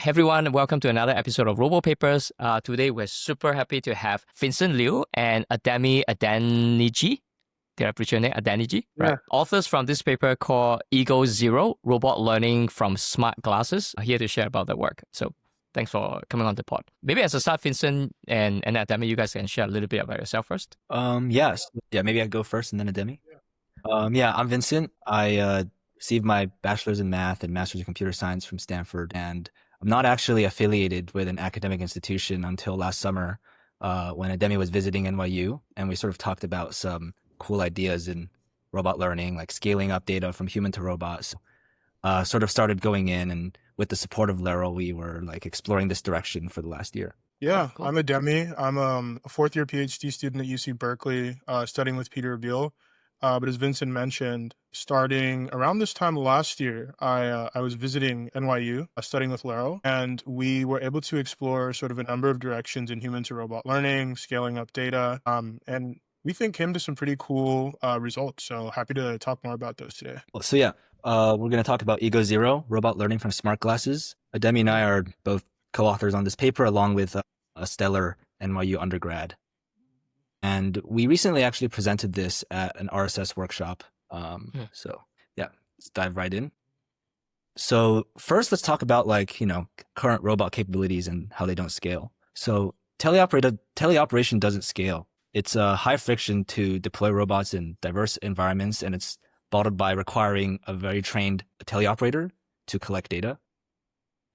Hey everyone, welcome to another episode of Robo Papers. Today we're super happy to have Vincent Liu and Ademi Adenji. Did I preach your name? Adenji? Yeah. Right. Authors from this paper called EgoZero, Robot Learning from Smart Glasses, are here to share about their work. So thanks for coming on the pod. Maybe as a start, Vincent and Ademi, you guys can share a little bit about yourself first. Yes. Yeah, maybe I go first and then Ademi. Yeah, I'm Vincent. I received my bachelor's in math and master's in computer science from Stanford, and I'm not actually affiliated with an academic institution until last summer when Ademi was visiting NYU, and we sort of talked about some cool ideas in robot learning, like scaling up data from human to robots. Sort of started going in, and with the support of Lero, we were like exploring this direction for the last year. Yeah, Cool. I'm Ademi. I'm a fourth-year PhD student at UC Berkeley, studying with Peter Abil. But as Vincent mentioned, starting around this time last year, I was visiting NYU, studying with Lero, and we were able to explore sort of a number of directions in human-to-robot learning, scaling up data, and we think came to some pretty cool results. So happy to talk more about those today. So yeah, we're going to talk about EgoZero, robot learning from smart glasses. Ademi and I are both co-authors on this paper, along with a stellar NYU undergrad. And we recently actually presented this at an RSS workshop. So yeah, let's dive right in. So first, let's talk about current robot capabilities and how they don't scale. So teleoperation doesn't scale. It's high friction to deploy robots in diverse environments, and it's bottled by requiring a very trained teleoperator to collect data.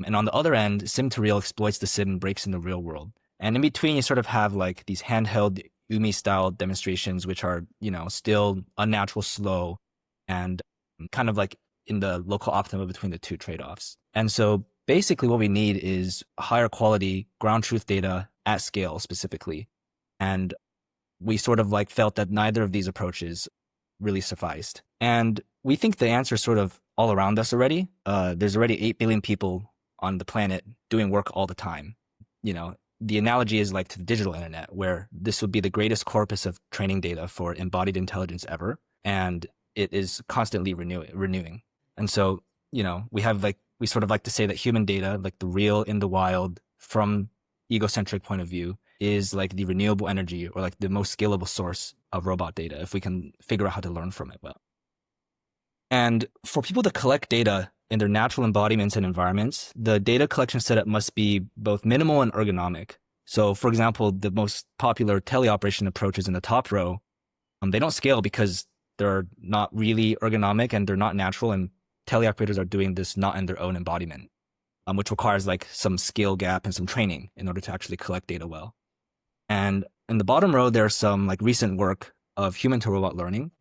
And on the other end, sim-to-real exploits the sim and breaks in the real world. And in between, you sort of have like these handheld UMI-style demonstrations, which are, still unnatural, slow, and kind of like in the local optima between the two trade-offs. And so basically what we need is higher quality ground truth data at scale specifically. And we sort of like felt that neither of these approaches really sufficed. And we think the answer is sort of all around us already. There's already 8 billion people on the planet doing work all the time. The analogy is like to the digital internet, where this would be the greatest corpus of training data for embodied intelligence ever. And it is constantly renewing. And so, we sort of like to say that human data, like the real in the wild from egocentric point of view, is like the renewable energy or like the most scalable source of robot data if we can figure out how to learn from it well. And for people to collect data in their natural embodiments and environments, the data collection setup must be both minimal and ergonomic. So for example, the most popular teleoperation approaches in the top row, they don't scale because they're not really ergonomic and they're not natural, and teleoperators are doing this not in their own embodiment, which requires like some skill gap and some training in order to actually collect data well. And in the bottom row, there's some like recent work of human to robot learning,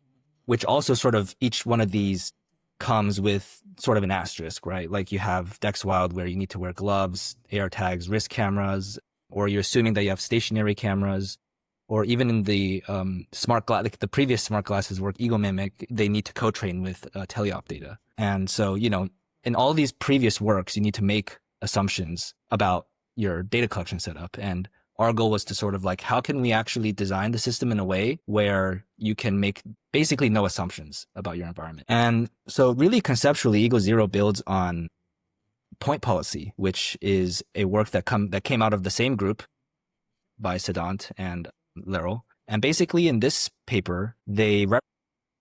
which also sort of each one of these comes with sort of an asterisk, right? Like you have DexWild where you need to wear gloves, AR tags, wrist cameras, or you're assuming that you have stationary cameras, or even in the like the previous smart glasses work, EgoMimic, they need to co-train with teleop data. And so, in all these previous works, you need to make assumptions about your data collection setup. And our goal was to sort of like, how can we actually design the system in a way where you can make basically no assumptions about your environment? And so really conceptually, EgoZero builds on point policy, which is a work that came out of the same group by Sedant and Lero. And basically in this paper, they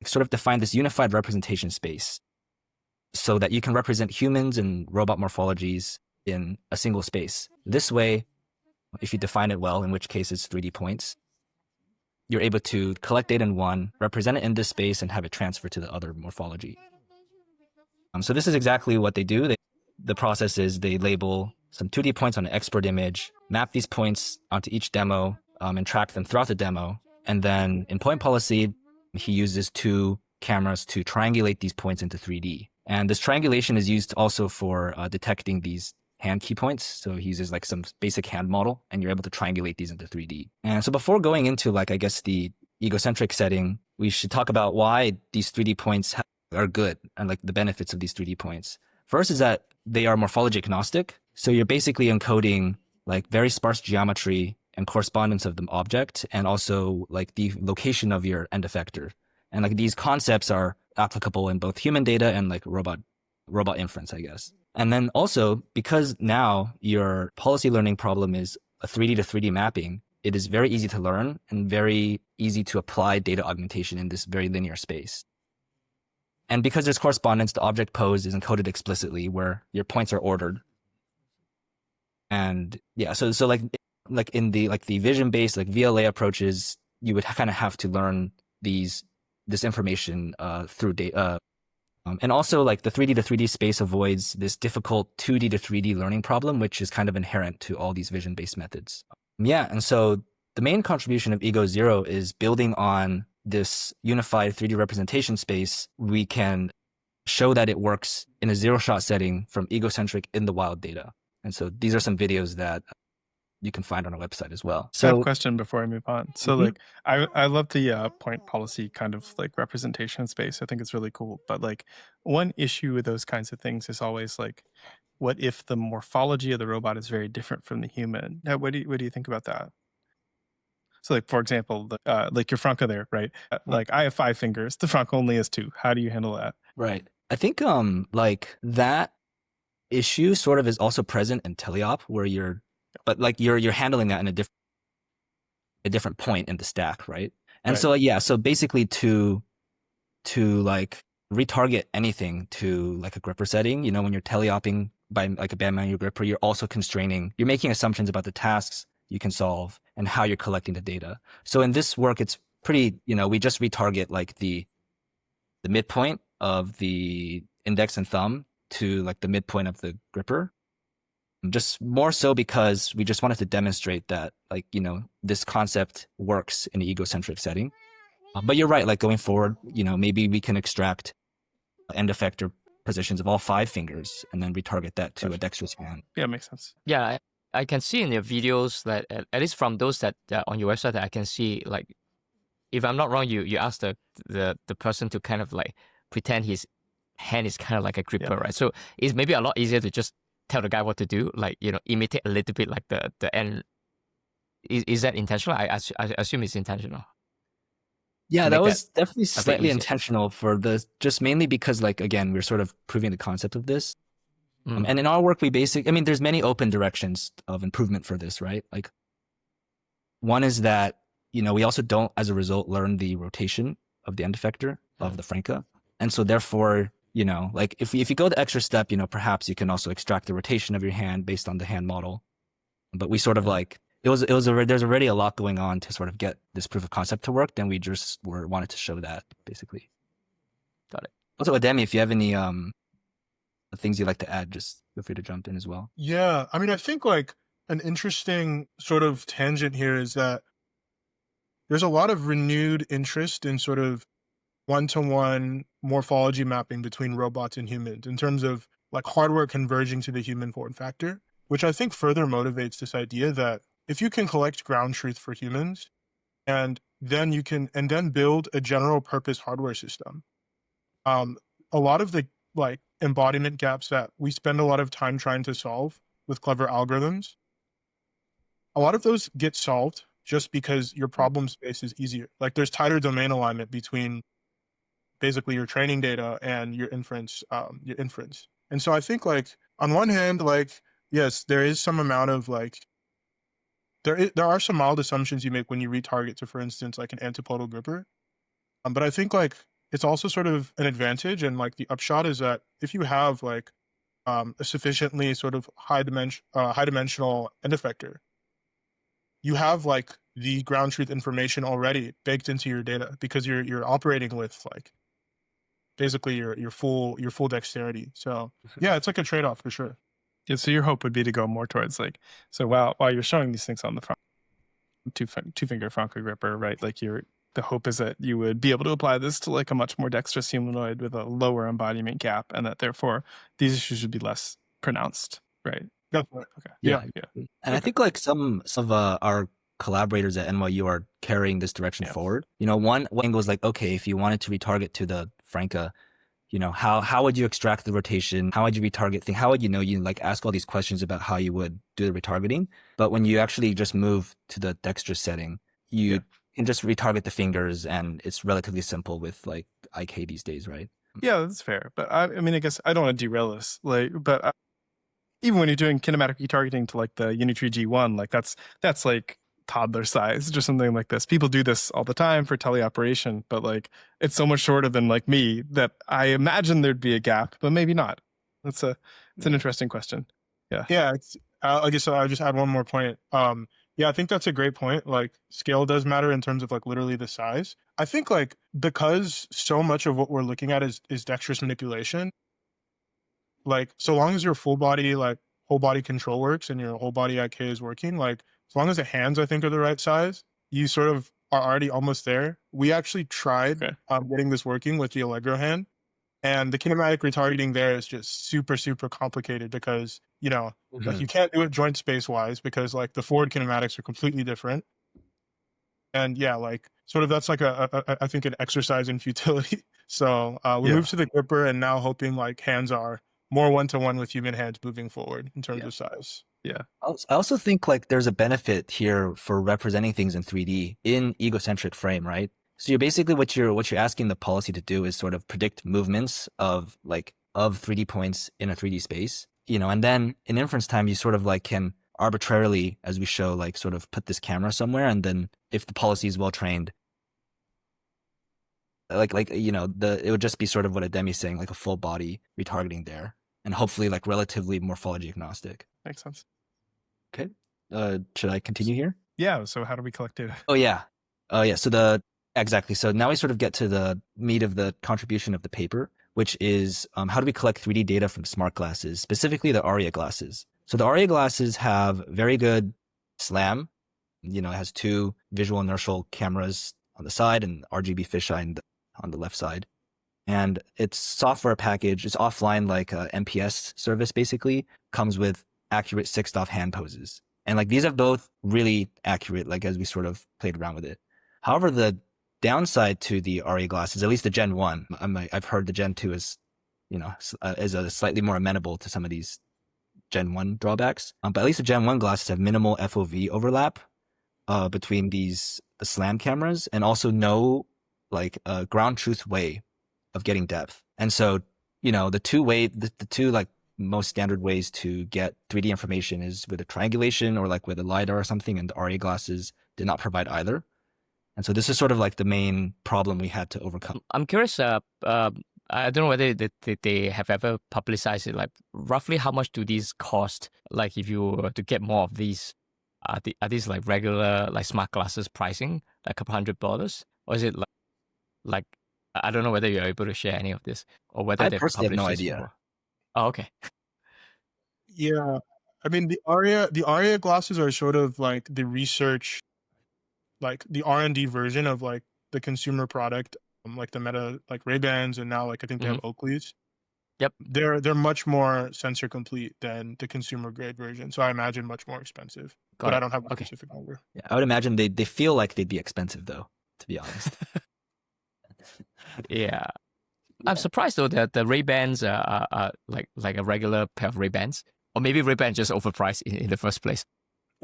sort of define this unified representation space so that you can represent humans and robot morphologies in a single space. This way, if you define it well, in which case it's 3D points, you're able to collect data in one, represent it in this space, and have it transfer to the other morphology. So this is exactly what they do. The process is they label some 2D points on an expert image, map these points onto each demo, and track them throughout the demo. And then in point policy, he uses 2 cameras to triangulate these points into 3D. And this triangulation is used also for detecting these hand key points. So he uses like some basic hand model, and you're able to triangulate these into 3D. And so before going into like, I guess the egocentric setting, we should talk about why these 3D points are good and like the benefits of these 3D points. First is that they are morphology agnostic. So you're basically encoding like very sparse geometry and correspondence of the object, and also like the location of your end effector. And like these concepts are applicable in both human data and like robot inference, I guess. And then also, because now your policy learning problem is a 3D to 3D mapping, it is very easy to learn and very easy to apply data augmentation in this very linear space. And because there's correspondence, the object pose is encoded explicitly where your points are ordered. And yeah, so like in the vision based like VLA approaches, you would kind of have to learn this information through data. And also like the 3D to 3D space avoids this difficult 2D to 3D learning problem, which is kind of inherent to all these vision based methods. Yeah, and so the main contribution of EgoZero is building on this unified 3D representation space. We can show that it works in a zero-shot setting from egocentric in the wild data. And so these are some videos that you can find on our website as well. So I have So a question before I move on. So like I love the point policy kind of like representation space. I think it's really cool. But like one issue with those kinds of things is always like, what if the morphology of the robot is very different from the human? Now, what do you think about that? So like, for example, like your Franca there, right? Like I have 5 fingers, the Franca only has 2. How do you handle that? right. I think like that issue sort of is also present in teleop where you're handling that in a different point in the stack, right? And Right. so yeah, so basically to like retarget anything to like a gripper setting, when you're teleoping by like a band manual gripper, you're also you're making assumptions about the tasks you can solve and how you're collecting the data. So in this work, it's pretty, we just retarget like the midpoint of the index and thumb to like the midpoint of the gripper. Just more so because we just wanted to demonstrate that like, this concept works in an egocentric setting. But you're right, like going forward, maybe we can extract end effector positions of all 5 fingers and then retarget that to a dexterous hand. Yeah, makes sense. Yeah, I can see in your videos that at least from those that on your website that I can see, like, if I'm not wrong, you ask the person to kind of like pretend his hand is kind of like a gripper, right? So it's maybe a lot easier to just tell the guy what to do, like, imitate a little bit like the end. Is that intentional? I assume it's intentional. Yeah, To that make was definitely bit slightly easier. intentional for just mainly because like, again, we're sort of proving the concept of this. Mm. And in our work, there's many open directions of improvement for this, right? Like one is that, we also don't, as a result, learn the rotation of the end effector of the Franca. And so therefore, like if you go the extra step, perhaps you can also extract the rotation of your hand based on the hand model. But we sort of like, there's already a lot going on to sort of get this proof of concept to work. Then we just wanted to show that basically. Got it. Also, Ademi, if you have any things you'd like to add, just feel free to jump in as well. Yeah, I mean, I think like an interesting sort of tangent here is that there's a lot of renewed interest in sort of one-to-one morphology mapping between robots and humans in terms of like hardware converging to the human form factor, which I think further motivates this idea that if you can collect ground truth for humans and then build a general purpose hardware system, a lot of the like embodiment gaps that we spend a lot of time trying to solve with clever algorithms, a lot of those get solved just because your problem space is easier. Like there's tighter domain alignment between basically your training data and your inference. And so I think like on one hand, like, yes, there is some amount of like, there are some mild assumptions you make when you retarget to, for instance, like an antipodal gripper. But I think like it's also sort of an advantage, and like the upshot is that if you have like a sufficiently sort of high dimensional end effector, you have like the ground truth information already baked into your data because you're operating with like basically your full dexterity. So yeah, it's like a trade-off for sure. Yeah, so your hope would be to go more towards like, so while you're showing these things on the front, two finger Franca gripper, right? Like the hope is that you would be able to apply this to like a much more dexterous humanoid with a lower embodiment gap, and that therefore these issues would be less pronounced, right? Definitely. Okay. Yeah. Yeah. And I think like some of our collaborators at NYU are carrying this direction forward. One angle is like, okay, if you wanted to retarget to the Franca, how would you extract the rotation? How would you retarget thing? How would you like ask all these questions about how you would do the retargeting? But when you actually just move to the dexterous setting, you can just retarget the fingers, and it's relatively simple with like IK these days, right? Yeah, that's fair. But I mean, I guess I don't want to derail this, like, but even when you're doing kinematic retargeting to like the Unitree G1, like that's like toddler size, just something like this. People do this all the time for teleoperation, but like it's so much shorter than like me that I imagine there'd be a gap, but maybe not. It's an interesting question. Yeah, I guess I'll just add one more point. Yeah, I think that's a great point. Like, scale does matter in terms of like literally the size. I think like because so much of what we're looking at is dexterous manipulation. Like, so long as your full body like whole body control works and your whole body IK is working, like as long as the hands I think are the right size, you sort of are already almost there. We actually tried getting this working with the Allegro hand. And the kinematic retargeting there is just super, super complicated because, you know, like you can't do it joint space wise because like the forward kinematics are completely different. And yeah, like sort of that's like I think an exercise in futility. So we moved to the gripper and now hoping like hands are more one-to-one with human hands moving forward in terms of size. Yeah. I also think like there's a benefit here for representing things in 3D in egocentric frame, right? So you're basically what you're asking the policy to do is sort of predict movements of 3D points in a 3D space, you know, and then in inference time you sort of like can arbitrarily, as we show, like sort of put this camera somewhere, and then if the policy is well trained, like you know, it would just be sort of what Ademi's saying, like a full body retargeting there, and hopefully like relatively morphology agnostic. Makes sense. Okay, should I continue here? Yeah. So how do we collect data? Oh yeah. So exactly. So now we sort of get to the meat of the contribution of the paper, which is how do we collect 3D data from smart glasses, specifically the Aria glasses. So the Aria glasses have very good SLAM. You know, it has two visual inertial cameras on the side and RGB fisheye on the left side. And its software package is offline, like a MPS service, basically comes with accurate 6DoF hand poses. And like these are both really accurate, like as we sort of played around with it. However, the downside to the Aria glasses, at least the Gen 1, I've heard the Gen 2 is, you know, is a slightly more amenable to some of these Gen 1 drawbacks. But at least the Gen 1 glasses have minimal FOV overlap between these SLAM cameras, and also no like ground truth way of getting depth. And so, you know, the two like most standard ways to get 3D information is with a triangulation or like with a LiDAR or something, and the Aria glasses did not provide either. And so this is sort of like the main problem we had to overcome. I'm curious, I don't know whether they have ever publicized it, like roughly how much do these cost? Like if you were to get more of these, are these like regular like smart glasses pricing, like a couple $100? Or is it like I don't know whether you're able to share any of this or whether I they personally have no published this idea. before. Oh, okay. Yeah. I mean the Aria glasses are sort of like the research, like the R&D version of like the consumer product, like the Meta, like Ray-Bans, and now like I think they have Oakleys. Yep. They're much more sensor complete than the consumer grade version, so I imagine much more expensive. But I don't have a specific number. Yeah, I would imagine they feel like they'd be expensive though, to be honest. Yeah. I'm surprised though that the Ray-Bans are like a regular pair of Ray-Bans, or maybe Ray-Ban just overpriced in the first place.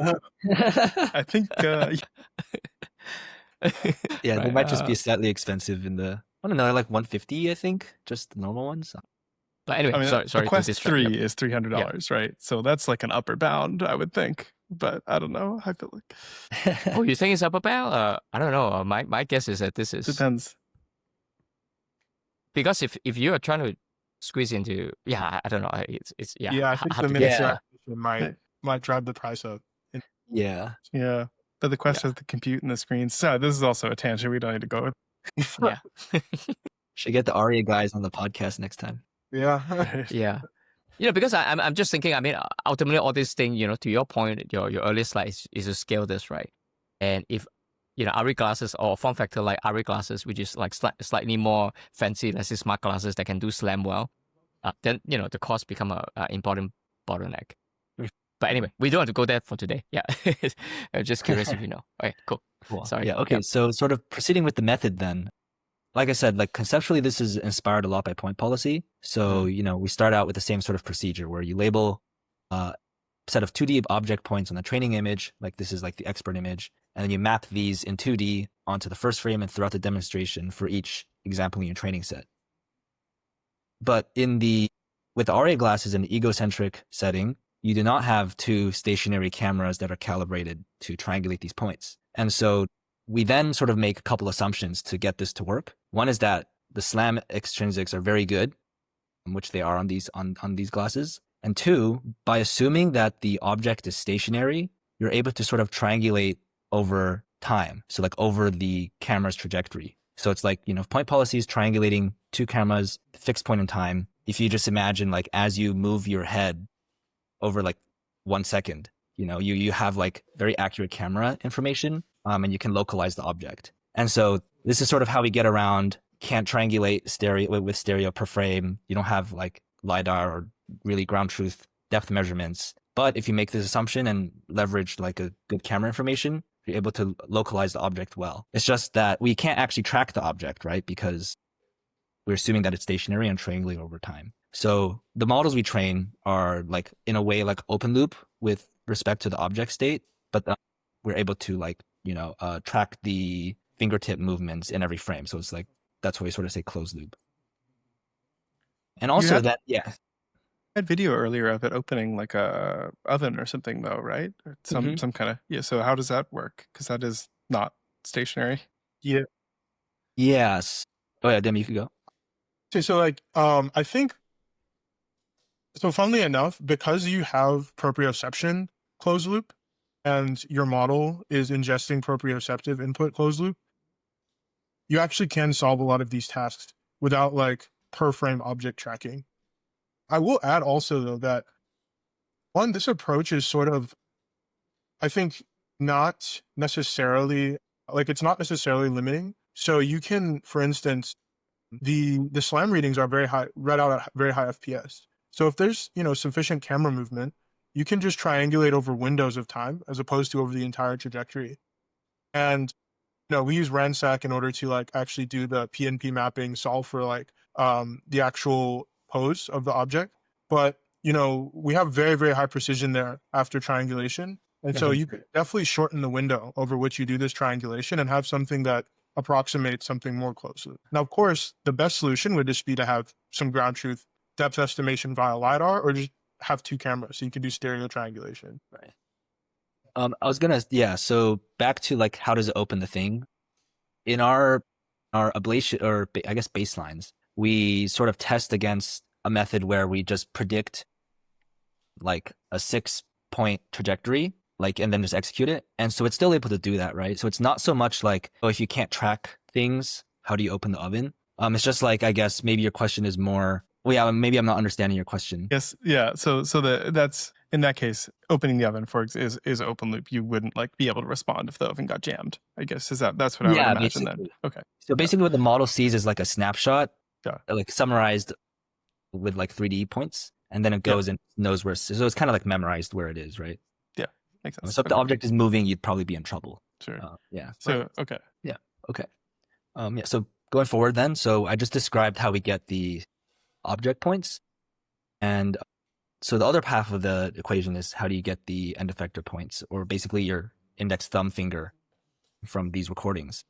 I think yeah, Right, they might just be slightly expensive in the, I don't know, like 150, I think, just the normal ones. But anyway, I mean, sorry. the Quest to distract. 3 is $300, right? So that's like an upper bound, I would think. But I don't know. I feel like Oh, you think it's up about? I don't know. My guess is that this is depends. because if you are trying to squeeze into, I don't know. It's Yeah, I think hard the to get. miniaturization might drive the price up. Yeah. Yeah. But the Quest has the compute and the screens. So this is also a tangent we don't need to go with. Yeah. Should get the Aria guys on the podcast next time. Yeah. Yeah. You know, because I'm just thinking, I mean, ultimately all this thing, you know, to your point, your earlier slide is to scale this, right? And if, you know, Aria glasses or form factor like Aria glasses, which is like slightly more fancy, let's say smart glasses that can do SLAM well, then, you know, the cost become a important bottleneck. But anyway, we don't have to go there for today. Yeah. I'm just curious if you know. Okay, cool. Sorry. Yeah, okay. So sort of proceeding with the method then. Like I said, like conceptually, this is inspired a lot by point policy. So, you know, we start out with the same sort of procedure where you label a set of 2D object points on the training image, like this is like the expert image, and then you map these in 2D onto the first frame and throughout the demonstration for each example in your training set. But with the Aria glasses in the egocentric setting, you do not have two stationary cameras that are calibrated to triangulate these points. And so we then sort of make a couple assumptions to get this to work. One is that the SLAM extrinsics are very good, which they are on these glasses. And two, by assuming that the object is stationary, you're able to sort of triangulate over time. So like over the camera's trajectory. So it's like, point policy is triangulating two cameras, fixed point in time. If you just imagine like as you move your head over like 1 second, you have like very accurate camera information, and you can localize the object. And so this is sort of how we get around, can't triangulate with stereo per frame. You don't have like LiDAR or really ground truth depth measurements. But if you make this assumption and leverage like a good camera information, you're able to localize the object well. It's just that we can't actually track the object, right? Because we're assuming that it's stationary and triangulating over time. So the models we train are like in a way like open loop with respect to the object state, but we're able to like, track the fingertip movements in every frame. So it's like, that's why we sort of say closed loop. And also I had video earlier of it opening like a oven or something though, right? Or some kind of, yeah. So how does that work? Because that is not stationary. Yeah. Yes. Oh yeah, Ademi, you can go. Okay, so like, I think, so funnily enough, because you have proprioception closed loop and your model is ingesting proprioceptive input closed loop, you actually can solve a lot of these tasks without like per frame object tracking. I will add also though that this approach is sort of, I think, not necessarily, like it's not necessarily limiting. So you can, for instance, the SLAM readings are very high, read out at very high FPS. So if there's, sufficient camera movement, you can just triangulate over windows of time as opposed to over the entire trajectory. And, we use Ransack in order to like actually do the PNP mapping, solve for like the actual pose of the object. But, we have very, very high precision there after triangulation. And so you could definitely shorten the window over which you do this triangulation and have something that approximates something more closely. Now, of course, the best solution would just be to have some ground truth depth estimation via LiDAR, or just have two cameras so you can do stereo triangulation. Right. So back to like, how does it open the thing? In our ablation, or I guess baselines, we sort of test against a method where we just predict like a 6-point trajectory, like, and then just execute it. And so it's still able to do that, right? So it's not so much like, if you can't track things, how do you open the oven? It's just like, I guess maybe your question is more, maybe I'm not understanding your question. Yes. Yeah. So that's, in that case, opening the oven is open loop. You wouldn't like be able to respond if the oven got jammed. I guess that's what I would imagine basically. then. Okay. So basically what the model sees is like a snapshot, like summarized with like 3D points, and then it goes and knows where. So it's kind of like memorized where it is, right? Yeah, makes sense. So if the object is moving, you'd probably be in trouble. Sure. Yeah. So okay. Yeah. Okay. So going forward then, so I just described how we get the object points, and so the other half of the equation is how do you get the end effector points, or basically your index thumb finger from these recordings.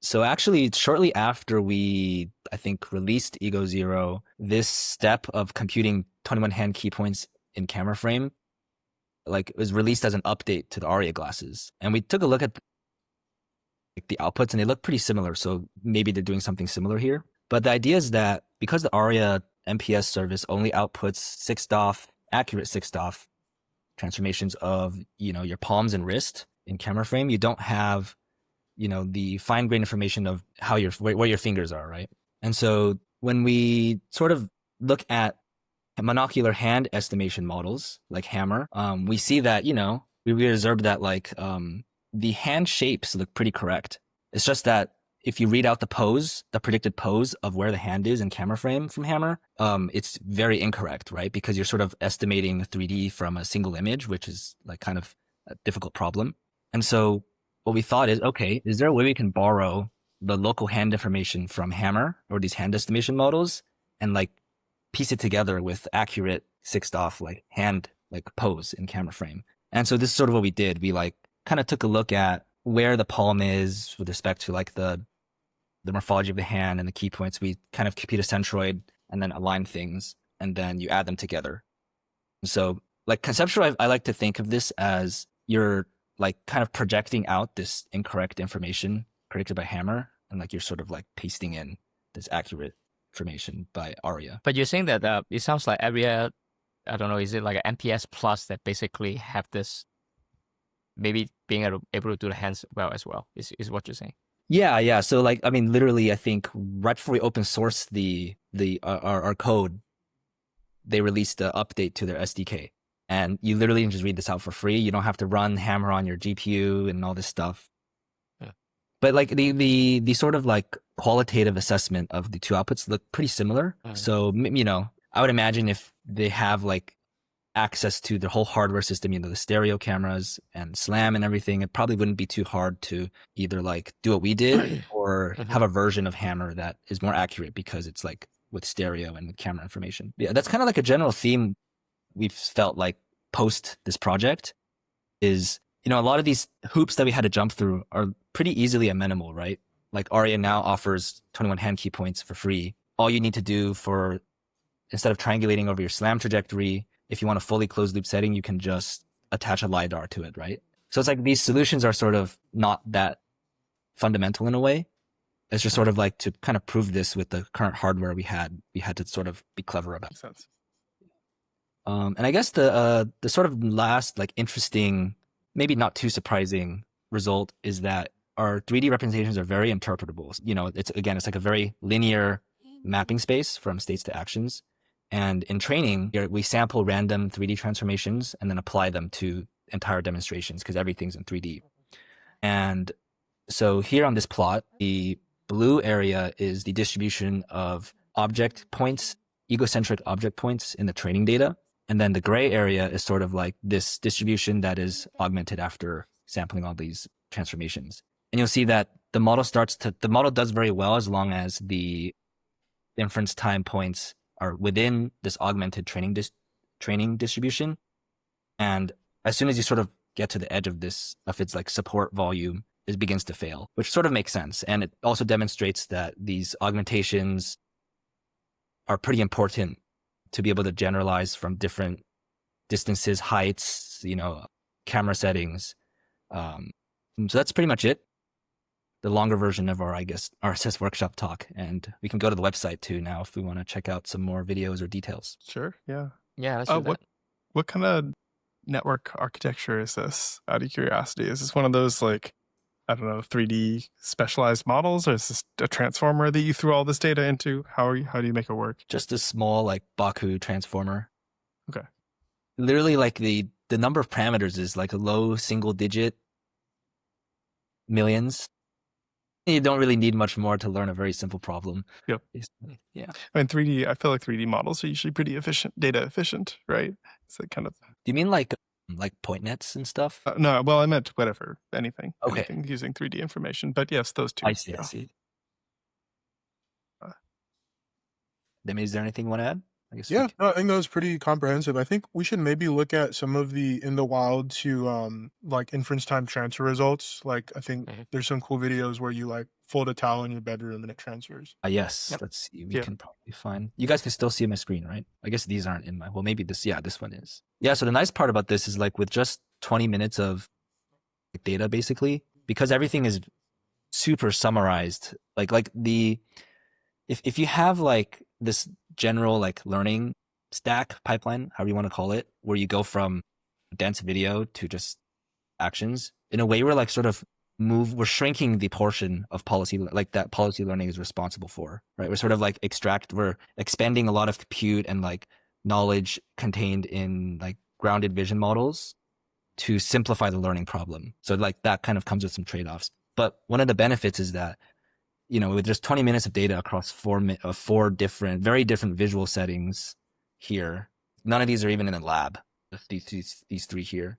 So actually, shortly after we, I think, released EgoZero, this step of computing 21 hand key points in camera frame, like, was released as an update to the Aria glasses. And we took a look at the outputs, and they look pretty similar. So maybe they're doing something similar here. But the idea is that because the Aria MPS service only outputs 6DoF, accurate 6DoF transformations of, your palms and wrist in camera frame, you don't have, the fine grained information of how where your fingers are, right? And so when we sort of look at monocular hand estimation models like Hammer, we see that, we observed that like the hand shapes look pretty correct. It's just that if you read out the predicted pose of where the hand is in camera frame from Hammer, it's very incorrect, right? Because you're sort of estimating the 3D from a single image, which is like kind of a difficult problem. And so what we thought is, okay, is there a way we can borrow the local hand information from Hammer or these hand estimation models and like piece it together with accurate 6DoF like hand like pose in camera frame? And so this is sort of what we did. We like kind of took a look at where the palm is with respect to like the morphology of the hand and the key points. We kind of compute a centroid and then align things, and then you add them together. And so like conceptually, I like to think of this as you're like kind of projecting out this incorrect information predicted by Hammer, and like you're sort of like pasting in this accurate information by Aria. But you're saying that it sounds like area, I don't know, is it like an MPS plus that basically have this maybe being able to do the hands well as well, is what you're saying? Yeah. So like, I mean, literally, I think right before we open source our code, they released an update to their SDK, and you literally can just read this out for free. You don't have to run Hammer on your GPU and all this stuff. Yeah. But like the sort of like qualitative assessment of the two outputs look pretty similar. So I would imagine if they have like access to the whole hardware system, the stereo cameras and SLAM and everything, it probably wouldn't be too hard to either like do what we did or have a version of Hammer that is more accurate because it's like with stereo and with camera information. Yeah, that's kind of like a general theme we've felt like post this project is, a lot of these hoops that we had to jump through are pretty easily amenable, right? Like Aria now offers 21 hand key points for free. All you need to do instead of triangulating over your SLAM trajectory, if you want a fully closed loop setting, you can just attach a LiDAR to it, right? So it's like these solutions are sort of not that fundamental in a way. It's just sort of like to kind of prove this with the current hardware we had to sort of be clever about. Makes sense. And I guess the sort of last like interesting, maybe not too surprising result is that our 3D representations are very interpretable. It's like a very linear mapping space from states to actions. And in training, we sample random 3D transformations and then apply them to entire demonstrations because everything's in 3D. And so here on this plot, the blue area is the distribution of object points, egocentric object points in the training data. And then the gray area is sort of like this distribution that is augmented after sampling all these transformations. And you'll see that the model does very well as long as the inference time points are within this augmented training distribution. And as soon as you sort of get to the edge of its like support volume, it begins to fail, which sort of makes sense. And it also demonstrates that these augmentations are pretty important to be able to generalize from different distances, heights, camera settings. So that's pretty much it. The longer version of our RSS workshop talk. And we can go to the website too now if we want to check out some more videos or details. Sure. Yeah. Yeah, let's do that. What kind of network architecture is this? Out of curiosity, is this one of those like, I don't know, 3D specialized models, or is this a transformer that you threw all this data into? How do you make it work? Just a small like Baku transformer. Okay. Literally like the number of parameters is like a low single digit millions. You don't really need much more to learn a very simple problem. Yep. Yeah. I mean, 3D, I feel like 3D models are usually pretty data efficient, right? It's like kind of. Do you mean like point nets and stuff? No, well, I meant anything. Okay. Anything using 3D information. But yes, those two. I see. Demi, is there anything you want to add? I guess. Yeah, no, I think that was pretty comprehensive. I think we should maybe look at some of the in the wild to like inference time transfer results. Like I think there's some cool videos where you like fold a towel in your bedroom and it transfers. Yes. Yep. Let's see. We can probably find. You guys can still see my screen, right? I guess these aren't in my. Well, maybe this. Yeah, this one is. Yeah. So the nice part about this is like with just 20 minutes of data, basically, because everything is super summarized. Like the if you have like this general like learning stack pipeline, however you want to call it, where you go from dense video to just actions, in a way we're like sort of we're shrinking the portion of policy like that policy learning is responsible for, right? We're sort of like we're expanding a lot of compute and like knowledge contained in like grounded vision models to simplify the learning problem. So like that kind of comes with some trade-offs. But one of the benefits is that with just 20 minutes of data across four different, very different visual settings here, none of these are even in a lab. These three here,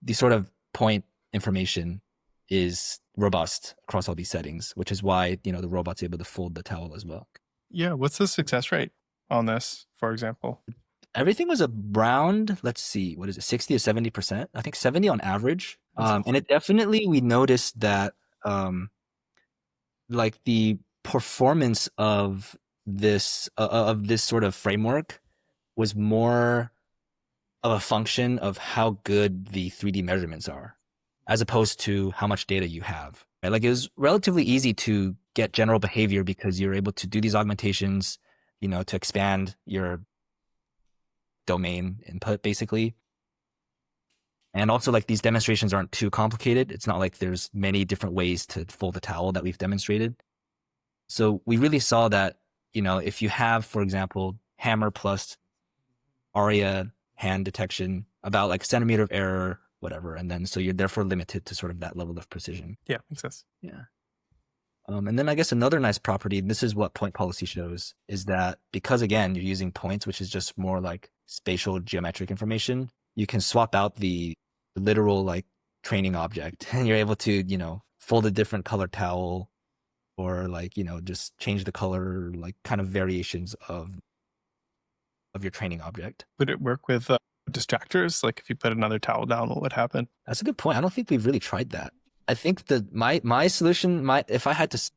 the sort of point information is robust across all these settings, which is why the robot's able to fold the towel as well. Yeah, what's the success rate on this, for example? Everything was around, let's see, what is it, 60 to 70%? I think 70 on average. And it definitely, we noticed that like the performance of this sort of framework was more of a function of how good the 3D measurements are, as opposed to how much data you have. Right? Like it was relatively easy to get general behavior because you're able to do these augmentations, to expand your domain input basically. And also like these demonstrations aren't too complicated. It's not like there's many different ways to fold a towel that we've demonstrated. So we really saw that, if you have, for example, hammer plus aria hand detection, about like centimeter of error, whatever. And then so you're therefore limited to sort of that level of precision. Yeah, makes sense. Yeah. And then I guess another nice property, and this is what point policy shows, is that because again, you're using points, which is just more like spatial geometric information, you can swap out the literal like training object and you're able to, fold a different color towel or like, just change the color, like kind of variations of your training object. Would it work with distractors? Like if you put another towel down, what would happen? That's a good point. I don't think we've really tried that. I think that my solution, if I had to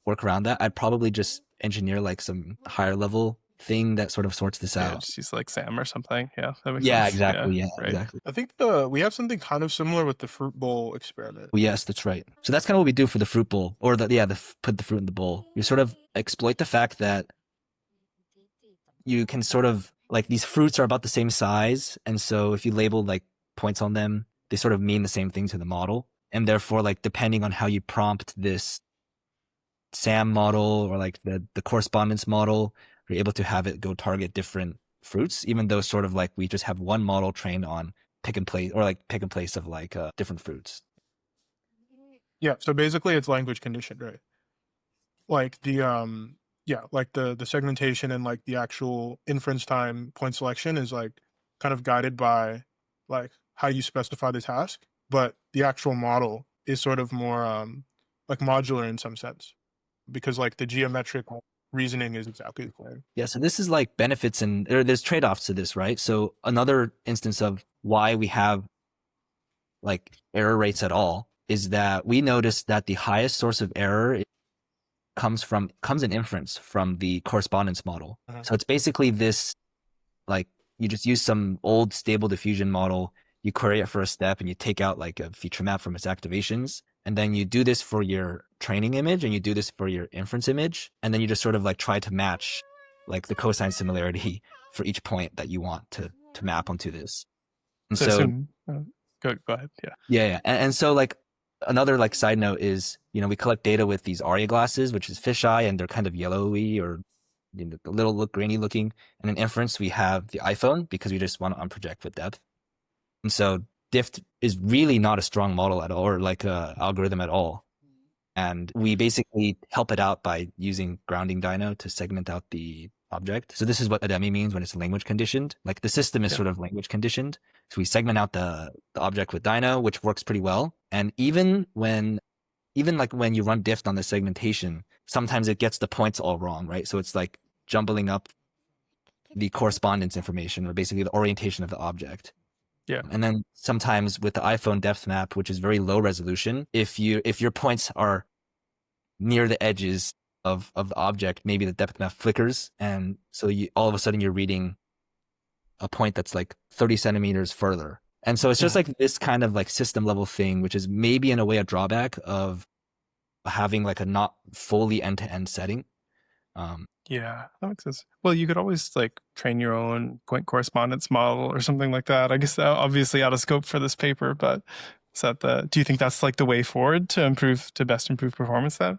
work around that, I'd probably just engineer like some higher level thing that sort of sorts this Yeah, out. just use like SAM or something. Yeah, that makes Yeah, sense. exactly. Yeah, right. exactly. I think we have something kind of similar with the fruit bowl experiment. Well, yes, that's right. So that's kind of what we do for the fruit bowl, or put the fruit in the bowl. You sort of exploit the fact that you can sort of like these fruits are about the same size, and so if you label like points on them, they sort of mean the same thing to the model, and therefore like depending on how you prompt this SAM model or like the correspondence model, you're able to have it go target different fruits, even though sort of like we just have one model trained on pick and place of like different fruits. Yeah, so basically it's language conditioned, right? Like the like the segmentation and like the actual inference time point selection is like kind of guided by like how you specify the task, but the actual model is sort of more like modular in some sense because like the geometric reasoning is exactly the same. Yeah, so this is like benefits and there's trade-offs to this, right? So another instance of why we have like error rates at all is that we noticed that the highest source of error comes in inference from the correspondence model. Uh-huh. So it's basically this, like you just use some old stable diffusion model, you query it for a step and you take out like a feature map from its activations. And then you do this for your training image and you do this for your inference image. And then you just sort of like try to match like the cosine similarity for each point that you want to map onto this. And so go ahead. Yeah. Yeah. And so like another like side note is, we collect data with these Aria glasses, which is fisheye, and they're kind of yellowy or a little grainy looking. And in inference, we have the iPhone because we just want to unproject with depth. And so DIFT is really not a strong model at all, or like a algorithm at all. And we basically help it out by using grounding dyno to segment out the object. So this is what Ademi means when it's language conditioned. Like the system is sort of language conditioned. So we segment out the object with dyno, which works pretty well. And even when you run DIFT on the segmentation, sometimes it gets the points all wrong, right? So it's like jumbling up the correspondence information, or basically the orientation of the object. Yeah. And then sometimes with the iPhone depth map, which is very low resolution, if your points are near the edges of the object, maybe the depth map flickers, and so all of a sudden you're reading a point that's like 30 centimeters further. And so it's just like this kind of like system level thing, which is maybe in a way a drawback of having like a not fully end-to-end setting. Yeah, that makes sense. Well, you could always like train your own point correspondence model or something like that. I guess obviously out of scope for this paper, but do you think that's like the way forward to best improve performance then?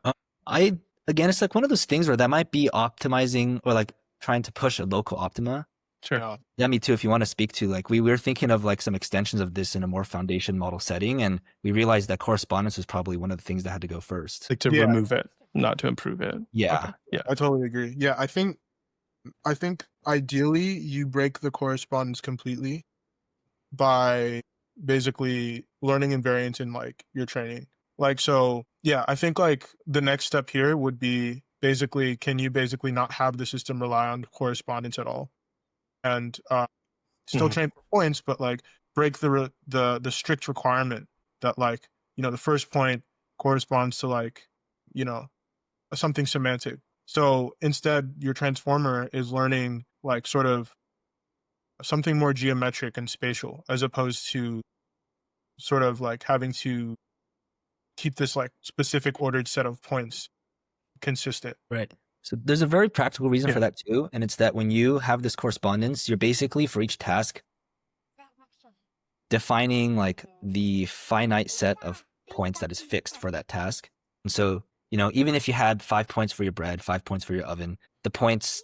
Again, it's like one of those things where that might be optimizing or like trying to push a local optima. Sure. Yeah, me too. If you want to speak to like, we were thinking of like some extensions of this in a more foundation model setting, and we realized that correspondence was probably one of the things that had to go first. Like to remove it, not to improve it. Yeah. Okay. Yeah. I totally agree. Yeah, I think ideally you break the correspondence completely by basically learning invariance in like your training. Like, so yeah, I think like the next step here would be basically, can you basically not have the system rely on correspondence at all? And still train for points, but like break the strict requirement that like, the first point corresponds to like, something semantic. So instead your transformer is learning like sort of something more geometric and spatial, as opposed to sort of like having to keep this like specific ordered set of points consistent. Right. So there's a very practical reason Yeah. for that too, and it's that when you have this correspondence, you're basically for each task defining like the finite set of points that is fixed for that task. And so, even if you had 5 points for your bread, 5 points for your oven, the point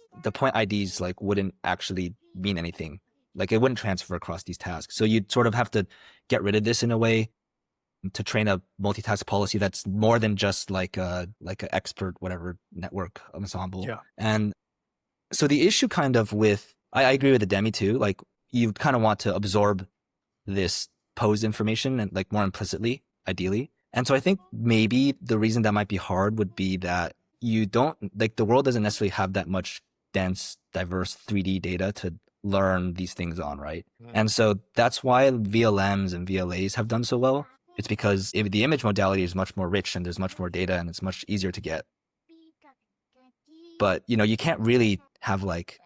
IDs like wouldn't actually mean anything. Like it wouldn't transfer across these tasks. So you'd sort of have to get rid of this in a way to train a multitask policy that's more than just like a expert whatever network ensemble. Yeah. And so the issue kind of with I agree with Ademi too. Like you kind of want to absorb this pose information and like more implicitly, ideally. And so I think maybe the reason that might be hard would be that you don't like the world doesn't necessarily have that much dense, diverse 3D data to learn these things on, right? And so that's why VLMs and VLAs have done so well. It's because the image modality is much more rich and there's much more data and it's much easier to get. But you can't really have like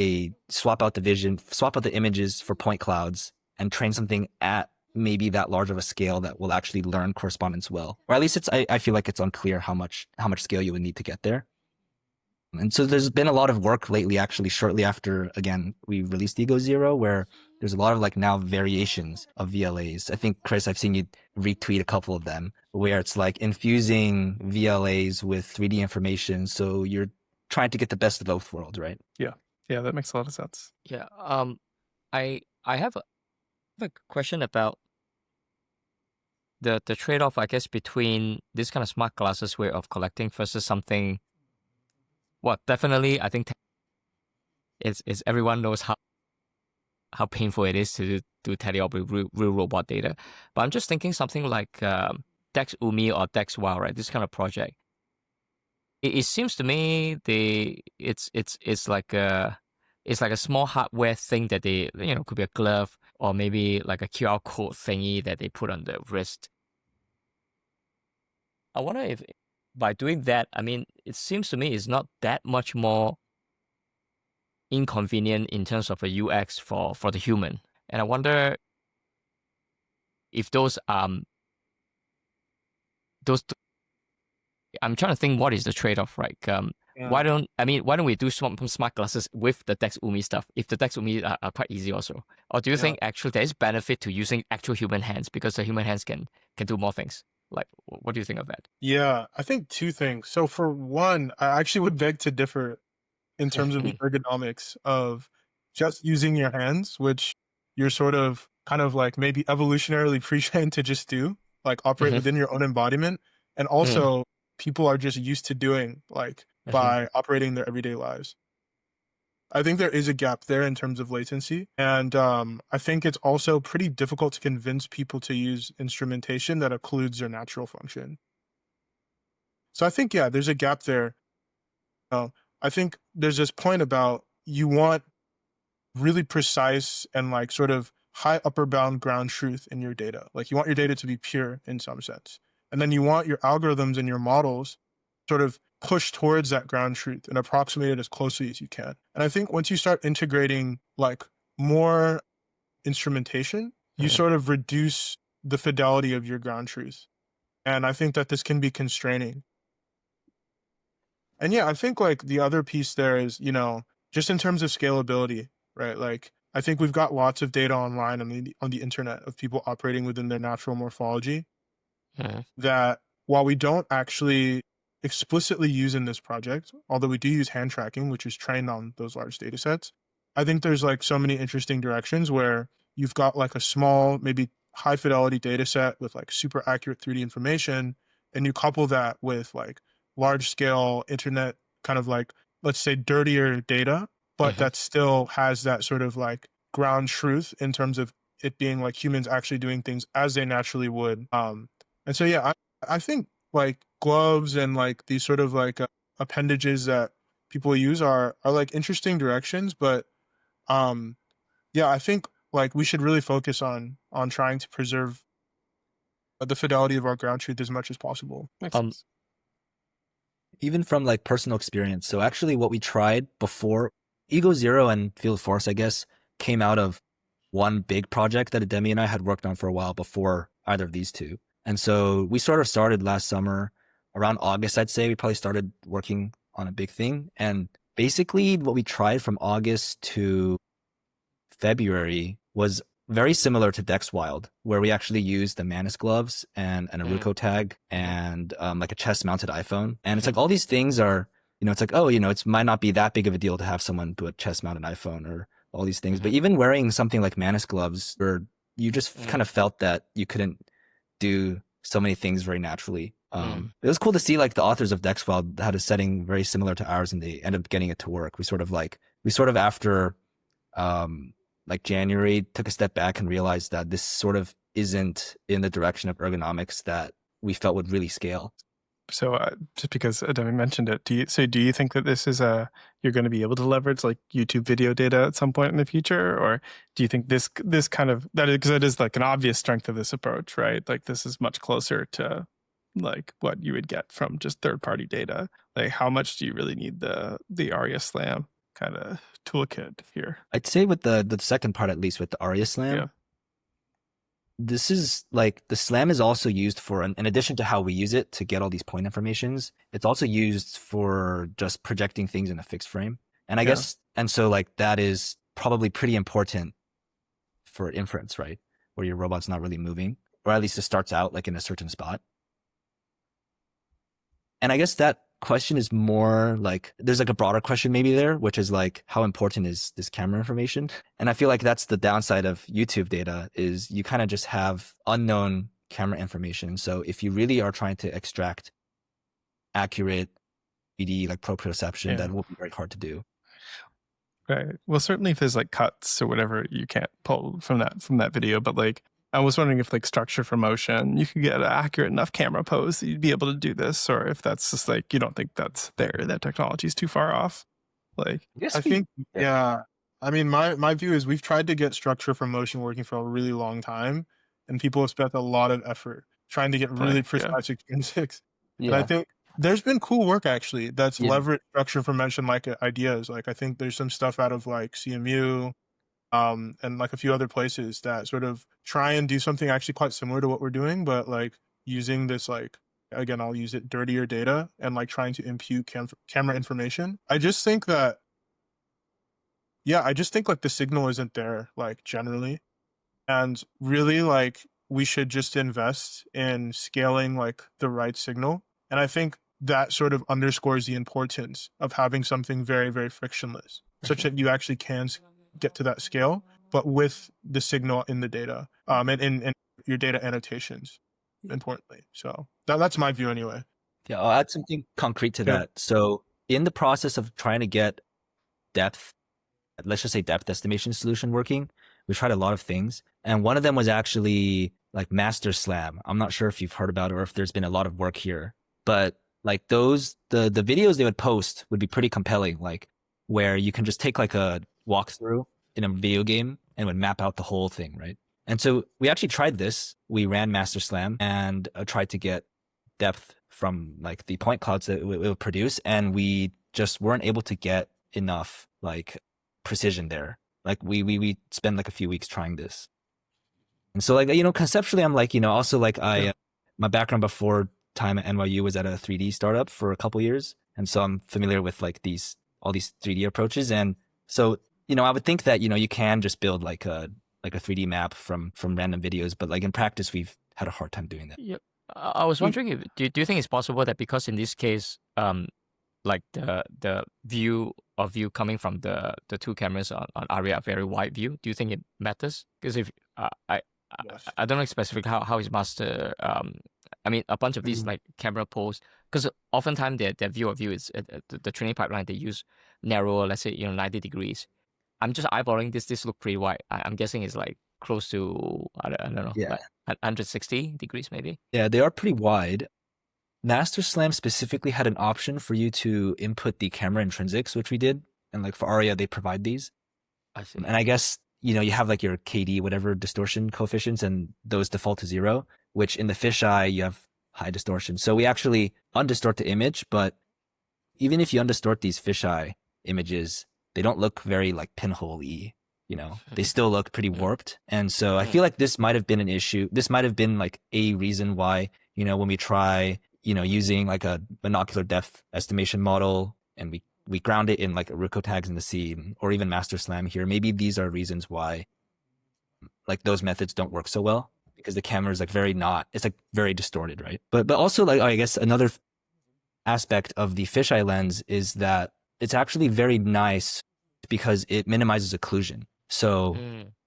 a swap out the images for point clouds and train something at maybe that large of a scale that will actually learn correspondence well. Or at least I feel like it's unclear how much scale you would need to get there. And so there's been a lot of work lately, actually, shortly after, again, we released EgoZero, where there's a lot of like now variations of VLAs. I think, Chris, I've seen you retweet a couple of them where it's like infusing VLAs with 3D information. So you're trying to get the best of both worlds, right? Yeah, that makes a lot of sense. Yeah. I have a question about the trade-off, I guess, between this kind of smart glasses way of collecting versus something. Well, definitely, I think it's everyone knows how painful it is to do teleop with real robot data. But I'm just thinking something like Dex Umi or Dex Wow, right? This kind of project. It seems to me it's like a small hardware thing that they could be a glove or maybe like a QR code thingy that they put on the wrist. I wonder if by doing that, I mean, it seems to me it's not that much more inconvenient in terms of a UX for the human. And I wonder if those I'm trying to think what is the trade-off, right? Why don't we do smart glasses with the Dex Umi stuff if the Dex Umi are quite easy also? Or do you think actually there is benefit to using actual human hands because the human hands can do more things? Like, what do you think of that? Yeah, I think two things. So for one, I actually would beg to differ in terms of the ergonomics of just using your hands, which you're sort of kind of like maybe evolutionarily pre-trained to just do, like operate within your own embodiment. And also people are just used to doing like by operating their everyday lives. I think there is a gap there in terms of latency. And I think it's also pretty difficult to convince people to use instrumentation that occludes their natural function. So I think, yeah, there's a gap there. I think there's this point about you want really precise and like sort of high upper bound ground truth in your data. Like you want your data to be pure in some sense. And then you want your algorithms and your models sort of push towards that ground truth and approximate it as closely as you can. And I think once you start integrating like more instrumentation, you sort of reduce the fidelity of your ground truth. And I think that this can be constraining. And yeah, I think like the other piece there is, just in terms of scalability, right? Like I think we've got lots of data online on the internet of people operating within their natural morphology that while we don't actually explicitly use in this project, although we do use hand tracking, which is trained on those large data sets, I think there's like so many interesting directions where you've got like a small, maybe high fidelity data set with like super accurate 3D information, and you couple that with like large scale internet kind of like, let's say, dirtier data, but that still has that sort of like ground truth in terms of it being like humans actually doing things as they naturally would. And so, yeah, I think like gloves and like these sort of like appendages that people use are like interesting directions, but yeah, I think like we should really focus on trying to preserve the fidelity of our ground truth as much as possible. Makes sense. Even from like personal experience. So actually what we tried before EgoZero and Field Force, I guess, came out of one big project that Ademi and I had worked on for a while before either of these two. And so we sort of started last summer around August, I'd say. We probably started working on a big thing. And basically what we tried from August to February was very similar to DexWild, where we actually used the Manus gloves and a Ruko tag and like a chest mounted iPhone. And it's like all these things are, it's like, oh, it might not be that big of a deal to have someone do a chest mounted iPhone or all these things. But even wearing something like Manus gloves, where you just kind of felt that you couldn't do so many things very naturally. It was cool to see like the authors of DexWild had a setting very similar to ours, and they ended up getting it to work. We sort of after like January took a step back and realized that this sort of isn't in the direction of ergonomics that we felt would really scale. So just because Ademi mentioned it, do you think that this is you're going to be able to leverage like YouTube video data at some point in the future, or do you think this kind of because it is like an obvious strength of this approach, right? Like this is much closer to like what you would get from just third-party data. Like how much do you really need the ARIA Slam kind of toolkit here? I'd say with the second part, at least with the ARIA Slam, this is like the Slam is also used for, in addition to how we use it to get all these point informations, it's also used for just projecting things in a fixed frame. And I guess, and so like that is probably pretty important for inference, right? Where your robot's not really moving, or at least it starts out like in a certain spot. And I guess that question is more like, there's like a broader question maybe there, which is like, how important is this camera information? And I feel like that's the downside of YouTube data, is you kind of just have unknown camera information. So if you really are trying to extract accurate 3D like proprioception, that will be very hard to do. Right. Well, certainly if there's like cuts or whatever, you can't pull from that video, but like, I was wondering if like structure for motion, you could get an accurate enough camera pose that you'd be able to do this, or if that's just like, you don't think that's there, that technology is too far off. Like, I think, I mean, my view is we've tried to get structure for motion working for a really long time, and people have spent a lot of effort trying to get really precise extrinsics. And I think there's been cool work actually that's leveraged structure for motion like ideas. Like I think there's some stuff out of like CMU, and like a few other places that sort of try and do something actually quite similar to what we're doing, but like using this, like, again, I'll use it, dirtier data, and like trying to impute camera information. I just think that, like the signal isn't there, like generally. And really like we should just invest in scaling like the right signal. And I think that sort of underscores the importance of having something very, very frictionless, such that you actually can get to that scale, but with the signal in the data, and in your data annotations, importantly. So that's my view anyway. Yeah, I'll add something concrete to that. So in the process of trying to get depth, let's just say depth estimation solution working, we tried a lot of things. And one of them was actually like Master Slam. I'm not sure if you've heard about it or if there's been a lot of work here, but like those, the videos they would post would be pretty compelling, like where you can just take like a walkthrough in a video game and would map out the whole thing, right? And so we actually tried this. We ran Master Slam and tried to get depth from like the point clouds that it would produce, and we just weren't able to get enough like precision there. Like we spent like a few weeks trying this. And so like, conceptually I'm like, also like my background before time at NYU was at a 3D startup for a couple years. And so I'm familiar with like all these 3D approaches. And so, I would think that, you can just build like a 3D map from random videos, but like in practice, we've had a hard time doing that. Yeah. I was wondering, do you think it's possible that because in this case, like the view of you coming from the two cameras on ARIA, very wide view, do you think it matters? Because if I don't know specifically how is master, I mean, a bunch of these like camera poles, because oftentimes their view of you is the training pipeline, they use narrower, let's say, 90 degrees. I'm just eyeballing this look pretty wide. I'm guessing it's like close to, I don't know, like 160 degrees maybe. Yeah, they are pretty wide. Master Slam specifically had an option for you to input the camera intrinsics, which we did. And like for ARIA, they provide these. I see. And I guess, you have like your KD, whatever distortion coefficients, and those default to 0, which in the fisheye, you have high distortion. So we actually undistort the image, but even if you undistort these fisheye images, they don't look very like pinhole-y, you know, they still look pretty warped. And so I feel like this might have been an issue. This might have been like a reason why, you know, when we try, you know, using like a binocular depth estimation model and we ground it in like Ruko tags in the scene or even master slam here, maybe these are reasons why like those methods don't work so well, because the camera is like it's like very distorted, right? But also like I guess another aspect of the fisheye lens is that it's actually very nice because it minimizes occlusion. So,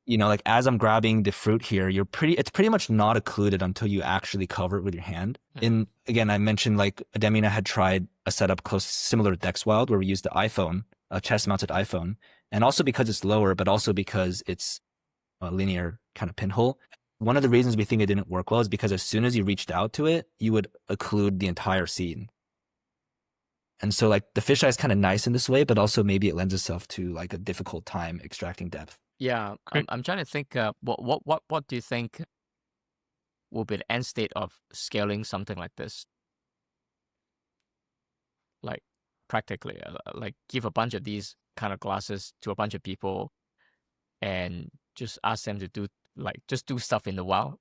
you know, like as I'm grabbing the fruit here, it's pretty much not occluded until you actually cover it with your hand. Again, I mentioned like Ademi and I had tried a setup similar to DexWild where we used the iPhone, a chest mounted iPhone. And also because it's lower, but also because it's a linear kind of pinhole. One of the reasons we think it didn't work well is because as soon as you reached out to it, you would occlude the entire scene. And so like the fisheye is kind of nice in this way, but also maybe it lends itself to like a difficult time extracting depth. Yeah, I'm trying to think. What do you think will be the end state of scaling something like this? Like practically, like give a bunch of these kind of glasses to a bunch of people, and just ask them to do just do stuff in the wild.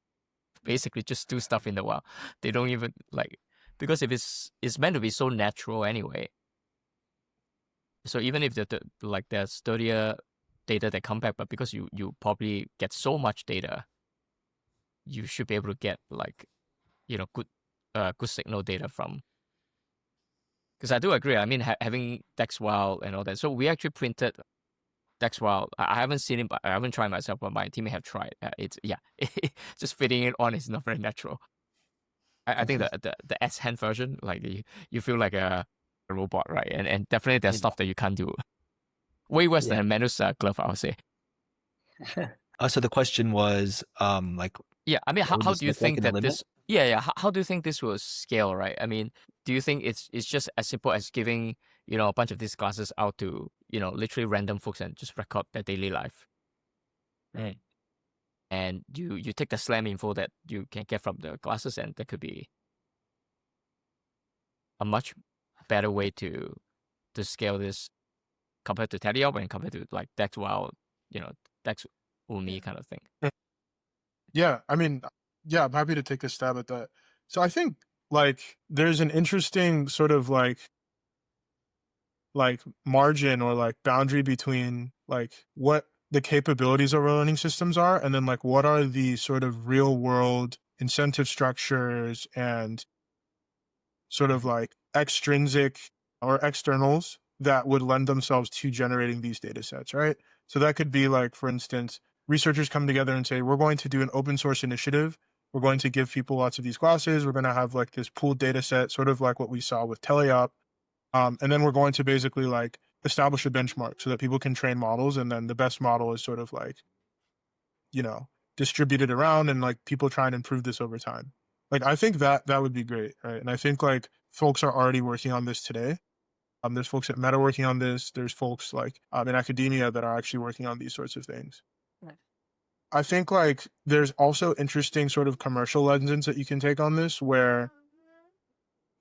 Basically, just do stuff in the wild. They don't even like, because if it's meant to be so natural anyway. So even if there's sturdier data that come back, but because you probably get so much data, you should be able to get like, you know, good signal data from. Because I do agree. I mean, having DexWild and all that. So we actually printed DexWild. I haven't seen it, but I haven't tried myself. But my team have tried. It's just fitting it on is not very natural. I think the S hand version, like you feel like a robot, right? And definitely there's stuff that you can't do. Way worse than a Manus glove, I would say. So the question was, like, yeah, I mean, how do you think that this? Yeah. How do you think this will scale, right? I mean, do you think it's just as simple as giving, you know, a bunch of these glasses out to, you know, literally random folks and just record their daily life? Right. And you take the slam info that you can get from the glasses, and that could be a much better way to scale this compared to Teleop and compared to like DexWild, you know, Dex Umi kind of thing. Yeah, I mean, yeah, I'm happy to take a stab at that. So I think like there's an interesting sort of like margin or like boundary between like what the capabilities of our learning systems are, and then like what are the sort of real world incentive structures and sort of like extrinsic or externals that would lend themselves to generating these data sets, right? So that could be like, for instance, researchers come together and say, we're going to do an open source initiative. We're going to give people lots of these classes. We're going to have like this pooled data set, sort of like what we saw with Teleop. And then we're going to basically like establish a benchmark so that people can train models. And then the best model is sort of like, you know, distributed around, and like people try and improve this over time. Like, I think that would be great, right? And I think like folks are already working on this today. There's folks at Meta working on this. There's folks like in academia that are actually working on these sorts of things. Right. I think like there's also interesting sort of commercial lenses that you can take on this, where,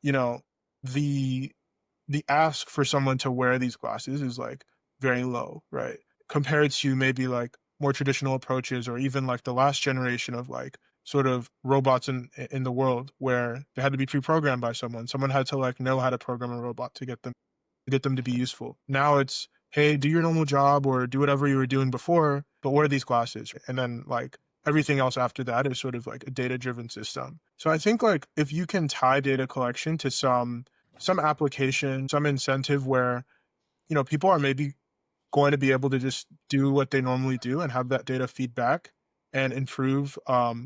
you know, the ask for someone to wear these glasses is like very low, right? Compared to maybe like more traditional approaches, or even like the last generation of like sort of robots in the world, where they had to be pre-programmed by someone. Someone had to like know how to program a robot to get them to be useful. Now it's, hey, do your normal job or do whatever you were doing before, but wear these glasses. And then like everything else after that is sort of like a data-driven system. So I think like if you can tie data collection to some application, some incentive where, you know, people are maybe going to be able to just do what they normally do and have that data feedback and improve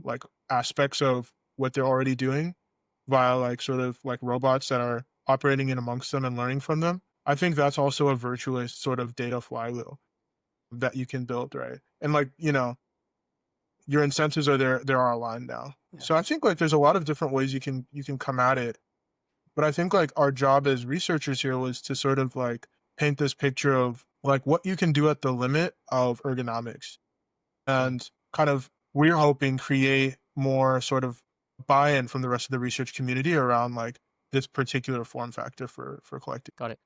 like aspects of what they're already doing via like sort of like robots that are operating in amongst them and learning from them. I think that's also a virtuous sort of data flywheel that you can build, right? And like, you know, your incentives are there are aligned now. Yeah. So I think like there's a lot of different ways you can come at it. But I think like our job as researchers here was to sort of like paint this picture of like what you can do at the limit of ergonomics, and kind of, we're hoping, create more sort of buy-in from the rest of the research community around like this particular form factor for collecting. Got it.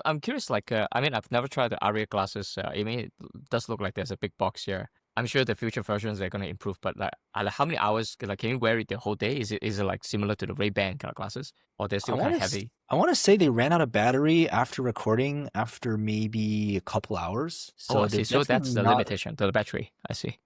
I'm curious, like, I mean, I've never tried the Aria glasses. I mean, it does look like there's a big box here. I'm sure the future versions they're going to improve, but like how many hours, like, can you wear it the whole day? Is it like similar to the Ray-Ban kind of glasses? Or they're I still kind want of to heavy? I want to say they ran out of battery after recording after maybe a couple hours. Oh, So I they're see. So that's definitely the not. limitation to the battery. I see.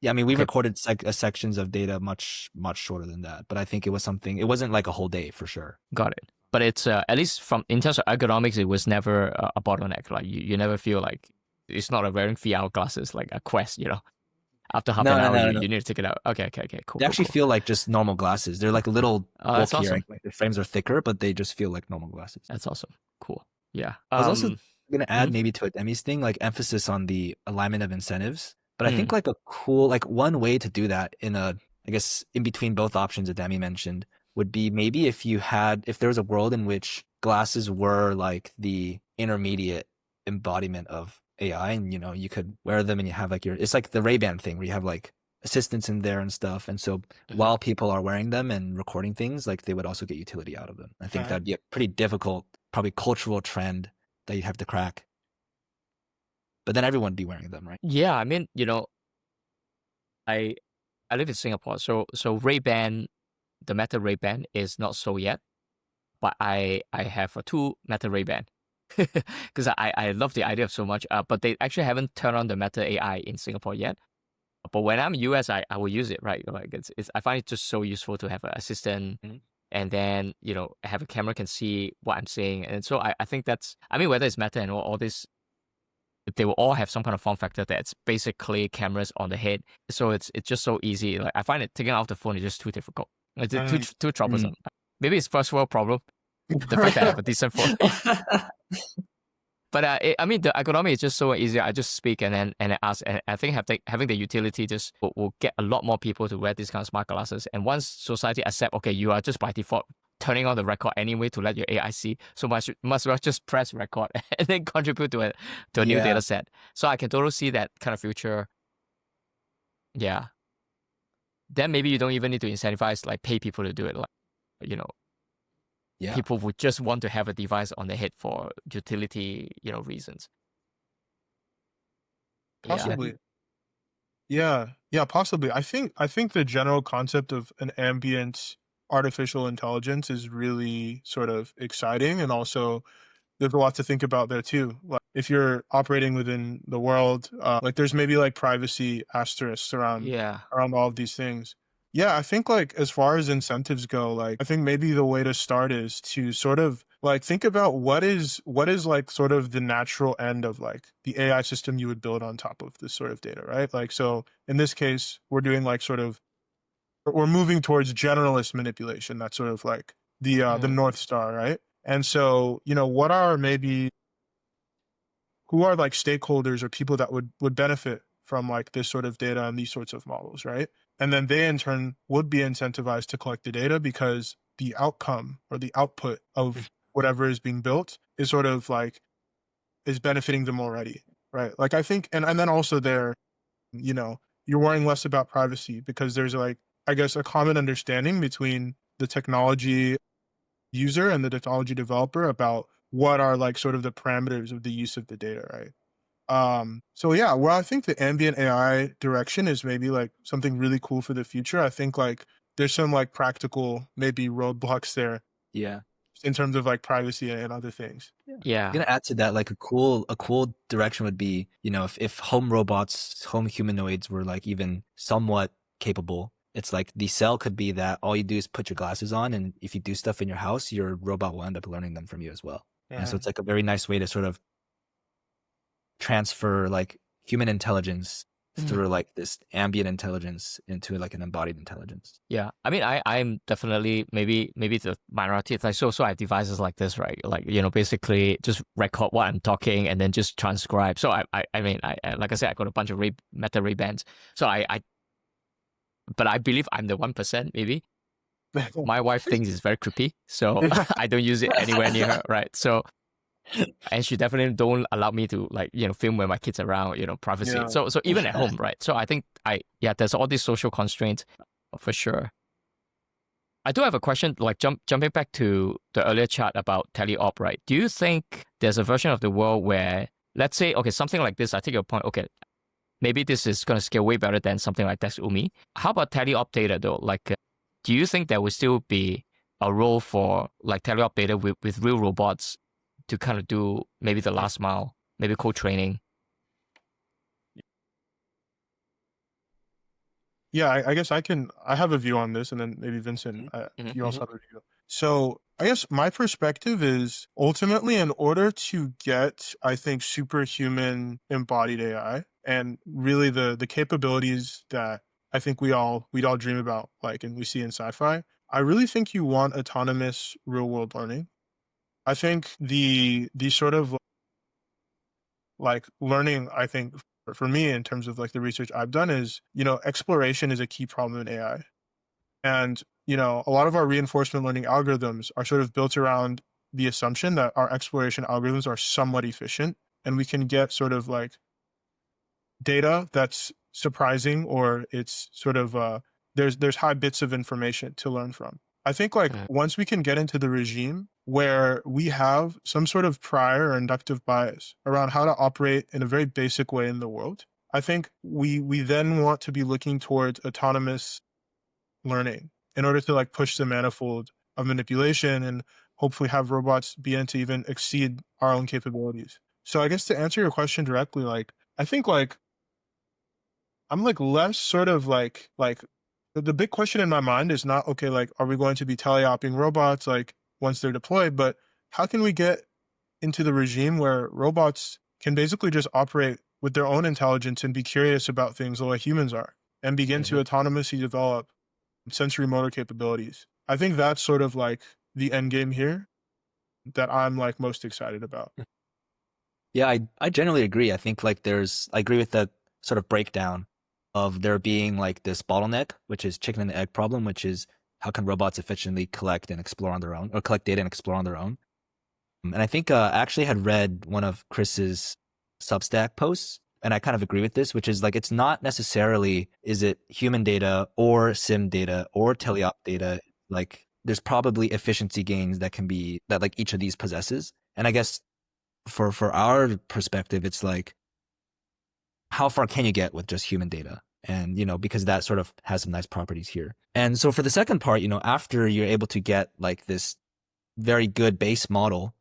Yeah, I mean, we Okay, recorded sections of data much shorter than that, but I think it was something. It wasn't like a whole day for sure. got it. But it's at least from in terms of ergonomics, it was never a bottleneck. Like you never feel like it's not a wearing VR glasses like a Quest. After half No, an no, hour, no, no, you, no. you need to take it out. Okay, okay, okay. Cool, They cool, actually cool. feel like just normal glasses. They're like a little Oh, that's bulkier. awesome. Like the frames are thicker, but they just feel like normal glasses. That's awesome. Cool. Yeah. I was also gonna add mhm. maybe to Ademi's thing, like emphasis on the alignment of incentives. But I think Mm. like a cool, like one way to do that I guess in between both options that Ademi mentioned would be maybe if there was a world in which glasses were like the intermediate embodiment of AI, and you could wear them and you have like it's like the Ray-Ban thing where you have like assistants in there and stuff. And so while people are wearing them and recording things, like they would also get utility out of them. I think that'd be a pretty difficult, probably cultural trend that you'd have to crack. But then everyone would be wearing them, right? Yeah, I mean, I live in Singapore, so Ray-Ban, the Meta Ray-Ban is not so yet, but I have a two Meta Ray-Ban because I love the idea of so much. But they actually haven't turned on the Meta AI in Singapore yet. But when I'm in US, I will use it, right? Like it's I find it just so useful to have an assistant, and then have a camera can see what I'm saying, and so I think I mean, whether it's Meta and all this, they will all have some kind of form factor that's basically cameras on the head. So it's just so easy. Like I find it taking off the phone is just too difficult. It's too troublesome. Maybe it's first world problem. The fact that I have a decent phone. But I mean, the ergonomy is just so easy. I just speak and then I ask, and I think having the utility just will get a lot more people to wear these kind of smart glasses. And once society accept, okay, you are just by default turning on the record anyway to let your AI see, so must well just press record and then contribute to a new data set. So I can totally see that kind of future. Yeah. Then maybe you don't even need to incentivize, like pay people to do it. Like, people would just want to have a device on their head for utility, reasons. Possibly. Yeah, possibly. I think the general concept of an ambient artificial intelligence is really sort of exciting, and also there's a lot to think about there too. Like if you're operating within the world, like there's maybe like privacy asterisks around all of these things. Yeah, I think like as far as incentives go, like I think maybe the way to start is to sort of like think about what is like sort of the natural end of like the AI system you would build on top of this sort of data, right? Like so in this case, we're doing like sort of we're moving towards generalist manipulation. That's sort of like the North Star, right? And so, what are maybe who are like stakeholders or people that would benefit from like this sort of data and these sorts of models, right? And then they in turn would be incentivized to collect the data because the outcome or the output of whatever is being built is sort of like is benefiting them already, right? Like I think, and then also there, you're worrying less about privacy because there's like, I guess, a common understanding between the technology user and the technology developer about what are like sort of the parameters of the use of the data, right? So yeah, well, I think the ambient AI direction is maybe like something really cool for the future. I think like there's some like practical maybe roadblocks there. Yeah. In terms of like privacy and other things. Yeah. I'm gonna add to that, like a cool direction would be, if home robots, home humanoids were like even somewhat capable. It's like the cell could be that all you do is put your glasses on, and if you do stuff in your house, your robot will end up learning them from you as well. And so it's like a very nice way to sort of transfer like human intelligence through like this ambient intelligence into like an embodied intelligence. Yeah, I mean, I'm definitely maybe the minority. It's like so I have devices like this, right? Like basically just record what I'm talking and then just transcribe. So I mean, like I said, I got a bunch of Meta Ray-Bans. So but I believe I'm the 1% maybe. My wife thinks it's very creepy, so I don't use it anywhere near her, right? So. And she definitely don't allow me to like film when my kids are around, privacy. Yeah. So even at home, right? So I think there's all these social constraints for sure. I do have a question, like jumping back to the earlier chat about teleop, right? Do you think there's a version of the world where, let's say, okay, something like this, I take your point, okay, maybe this is going to scale way better than something like Dex Umi. How about teleop data though? Like, do you think there will still be a role for like teleop data with real robots to kind of do maybe the last mile, maybe co-training? Yeah, I guess I have a view on this, and then maybe Vincent, you also have a view. So I guess my perspective is ultimately, in order to get, I think, superhuman embodied AI and really the capabilities that I think we all dream about, like, and we see in sci-fi, I really think you want autonomous real world learning. I think the sort of like learning, I think for me, in terms of like the research I've done, is, exploration is a key problem in AI. And, a lot of our reinforcement learning algorithms are sort of built around the assumption that our exploration algorithms are somewhat efficient and we can get sort of like data that's surprising, or it's sort of there's high bits of information to learn from. I think like once we can get into the regime where we have some sort of prior or inductive bias around how to operate in a very basic way in the world, I think we then want to be looking towards autonomous learning in order to like push the manifold of manipulation and hopefully have robots begin to even exceed our own capabilities. So I guess to answer your question directly, like I think like I'm like less sort of like the big question in my mind is not, okay, like, are we going to be teleoping robots like once they're deployed, but how can we get into the regime where robots can basically just operate with their own intelligence and be curious about things the way humans are and begin to autonomously develop sensory motor capabilities? I think that's sort of like the end game here that I'm like most excited about. Yeah, I generally agree. I think like I agree with that sort of breakdown of there being like this bottleneck, which is chicken and the egg problem, which is how can robots efficiently collect and explore on their own, or collect data and explore on their own. And I think I actually had read one of Chris's Substack posts, and I kind of agree with this, which is like it's not necessarily is it human data or sim data or teleop data. Like there's probably efficiency gains that like each of these possesses. And I guess for our perspective, it's like how far can you get with just human data? And, because that sort of has some nice properties here. And so for the second part, after you're able to get like this very good base model,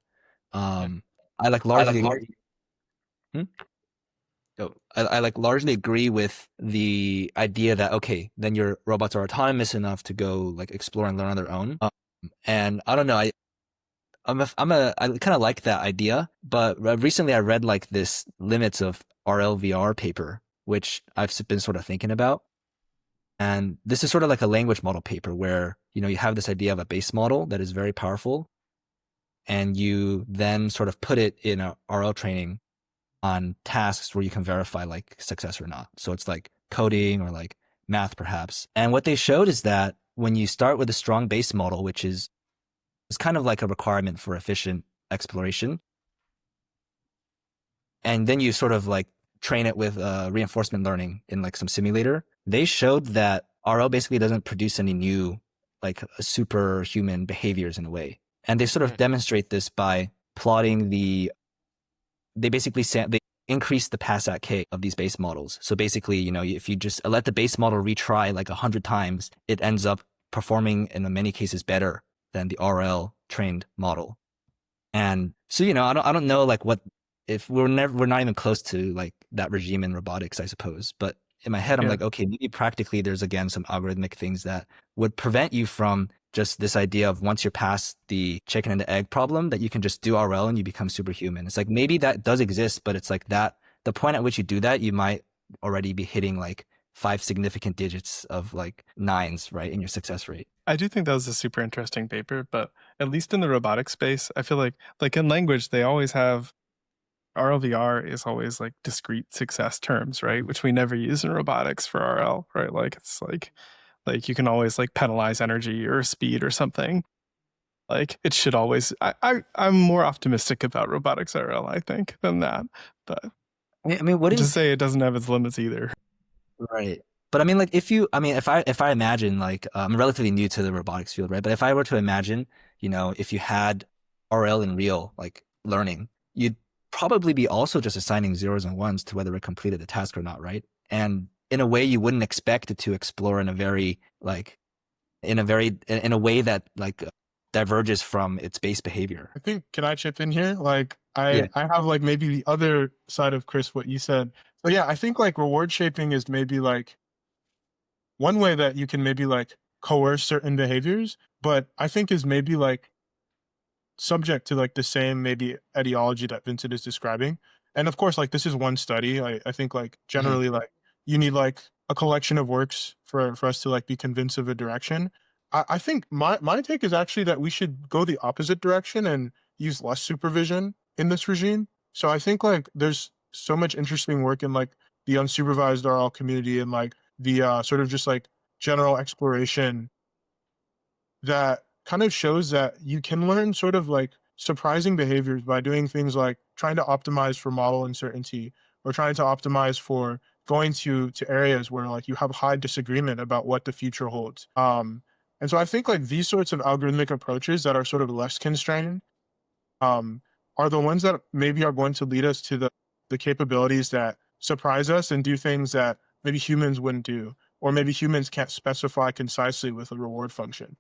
I like largely I like largely agree with the idea that, okay, then your robots are autonomous enough to go like explore and learn on their own. And I don't know, I kind of like that idea, but recently I read like this limits of RLVR paper, which I've been sort of thinking about. And this is sort of like a language model paper where, you have this idea of a base model that is very powerful, and you then sort of put it in a RL training on tasks where you can verify like success or not. So it's like coding or like math perhaps. And what they showed is that when you start with a strong base model, which is kind of like a requirement for efficient exploration, and then you sort of like train it with reinforcement learning in like some simulator, they showed that RL basically doesn't produce any new like superhuman behaviors in a way. And they sort of demonstrate this by plotting they increase the pass-at-k of these base models. So basically, if you just let the base model retry like 100 times, it ends up performing in many cases better than the RL trained model. And so, I don't know like what, if we're not even close to like that regime in robotics, I suppose. But in my head, I'm like, okay, maybe practically there's again some algorithmic things that would prevent you from just this idea of once you're past the chicken and the egg problem that you can just do RL and you become superhuman. It's like maybe that does exist, but it's like that the point at which you do that, you might already be hitting like 5 significant digits of like nines, right, in your success rate. I do think that was a super interesting paper, but at least in the robotics space, I feel like in language, they always have RLVR is always like discrete success terms, right? Which we never use in robotics for RL, right? Like it's like you can always like penalize energy or speed or something. Like it should always, I'm more optimistic about robotics RL, I think, than that. But I mean, what to say it doesn't have its limits either. Right. But I mean, like, if I imagine, like, I'm relatively new to the robotics field, right? But if I were to imagine, if you had RL and real, like, learning, you'd probably be also just assigning zeros and ones to whether it completed the task or not, right? And in a way you wouldn't expect it to explore in a very, like, in a way that, like, diverges from its base behavior. I think, can I chip in here? Like, Yeah. I have like maybe the other side of Chris, what you said. So yeah, I think like reward shaping is maybe like one way that you can maybe like coerce certain behaviors, but I think is maybe like subject to like the same maybe ideology that Vincent is describing. And of course, like this is one study. I think like generally like you need like a collection of works for us to like be convinced of a direction. I think my take is actually that we should go the opposite direction and use less supervision in this regime. So I think like there's so much interesting work in like the unsupervised RL community and like the sort of just like general exploration that kind of shows that you can learn sort of like surprising behaviors by doing things like trying to optimize for model uncertainty or trying to optimize for going to areas where like you have high disagreement about what the future holds. And so I think like these sorts of algorithmic approaches that are sort of less constrained um, are the ones that maybe are going to lead us to the capabilities that surprise us and do things that maybe humans wouldn't do, or maybe humans can't specify concisely with a reward function.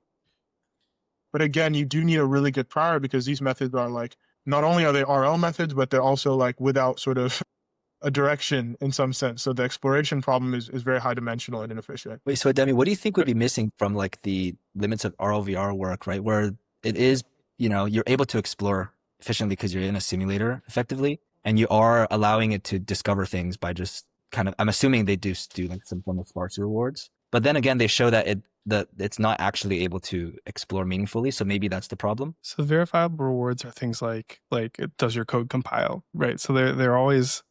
But again, you do need a really good prior because these methods are like, not only are they RL methods, but they're also like without sort of a direction in some sense. So the exploration problem is very high dimensional and inefficient. Wait, so Ademi, what do you think would be missing from, like, the limits of RLVR work, right? Where it is, you're able to explore efficiently because you're in a simulator effectively, and you are allowing it to discover things by just kind of, I'm assuming they do like some form of sparsity rewards. But then again, they show that it's not actually able to explore meaningfully. So maybe that's the problem. So verifiable rewards are things like does your code compile, right? So they're always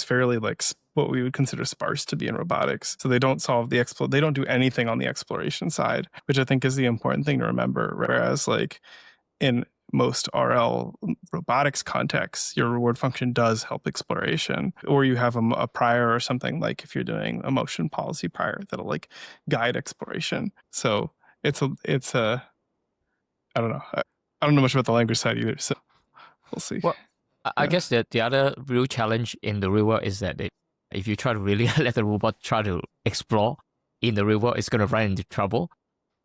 fairly like what we would consider sparse to be in robotics. So they don't solve they don't do anything on the exploration side, which I think is the important thing to remember. Whereas like in most RL robotics contexts, your reward function does help exploration, or you have a prior or something, like if you're doing a motion policy prior that'll like guide exploration. So it's a I don't know. I don't know much about the language side either, so we'll see. Well, I guess that the other real challenge in the real world is that if you try to really let the robot try to explore in the real world, it's going to run into trouble.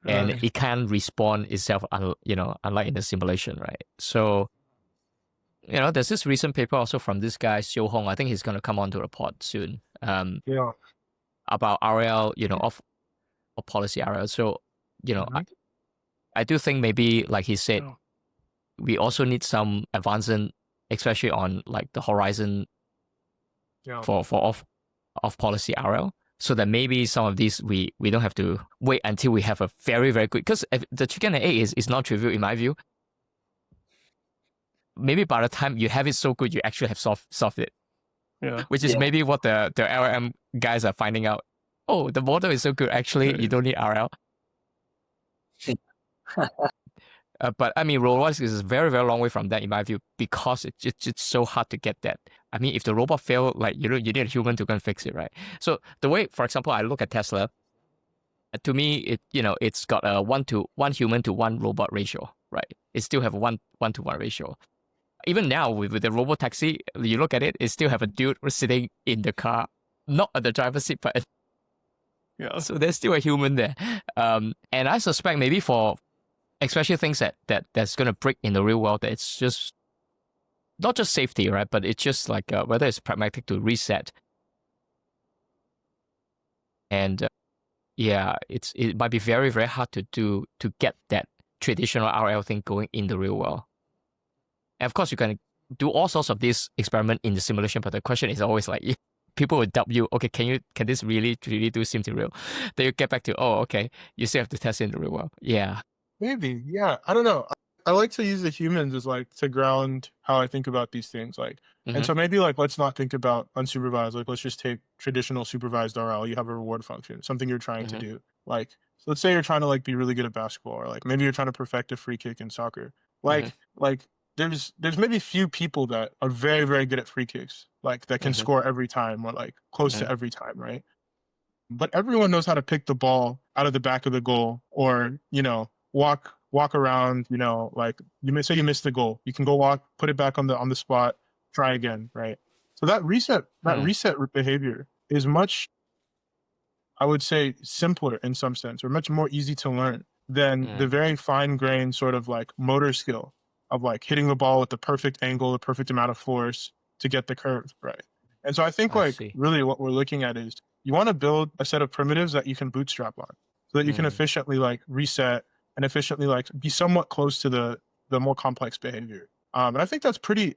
And it can't respawn itself, unlike in the simulation, right? So, there's this recent paper also from this guy, Xiu Hong. I think he's going to come onto the pod soon. Yeah. About RL, of policy RL. So, I do think maybe, like he said, we also need some advancement, especially on like the horizon for off policy RL. So that maybe some of these we don't have to wait until we have a very, very good, because the chicken and egg is not trivial in my view. Maybe by the time you have it so good, you actually have solved it. Yeah. Which is maybe what the LLM guys are finding out. Oh, the model is so good, actually, you don't need RL. But I mean, robotics is a very, very long way from that in my view, because it's so hard to get that. I mean, if the robot failed, like, you need a human to go and fix it, right? So the way, for example, I look at Tesla, to me, it's got a 1 human to 1 robot ratio, right? It still have a 1 to 1 ratio. Even now with the robot taxi, you look at it, it still have a dude sitting in the car, not at the driver's seat, but Yeah. so there's still a human there. And I suspect maybe for especially things that's going to break in the real world, that it's just not just safety, right? But it's just like whether it's pragmatic to reset. And it might be very, very hard to do to get that traditional RL thing going in the real world. And of course, you can do all sorts of this experiment in the simulation, but the question is always like, people will doubt you. Okay, can this really do seem to real? Then you get back to, oh, okay, you still have to test it in the real world. Yeah. Maybe, yeah. I don't know. I like to use the humans as like to ground how I think about these things. Like, and so maybe like let's not think about unsupervised. Like, let's just take traditional supervised RL. You have a reward function, something you're trying to do. Like, so let's say you're trying to like be really good at basketball, or like maybe you're trying to perfect a free kick in soccer. Like there's maybe few people that are very, very good at free kicks, like that can score every time or like close to every time, right? but everyone knows how to pick the ball out of the back of the goal, or walk around. Like you missed the goal, you can go walk, put it back on the spot, try again, right? So that reset behavior is much, I would say, simpler in some sense, or much more easy to learn than the very fine-grained sort of like motor skill of like hitting the ball with the perfect angle, the perfect amount of force to get the curve right. And so I think I like see. really what we're looking at is you want to build a set of primitives that you can bootstrap on, so that you can efficiently like reset and efficiently like be somewhat close to the more complex behavior. And I think that's pretty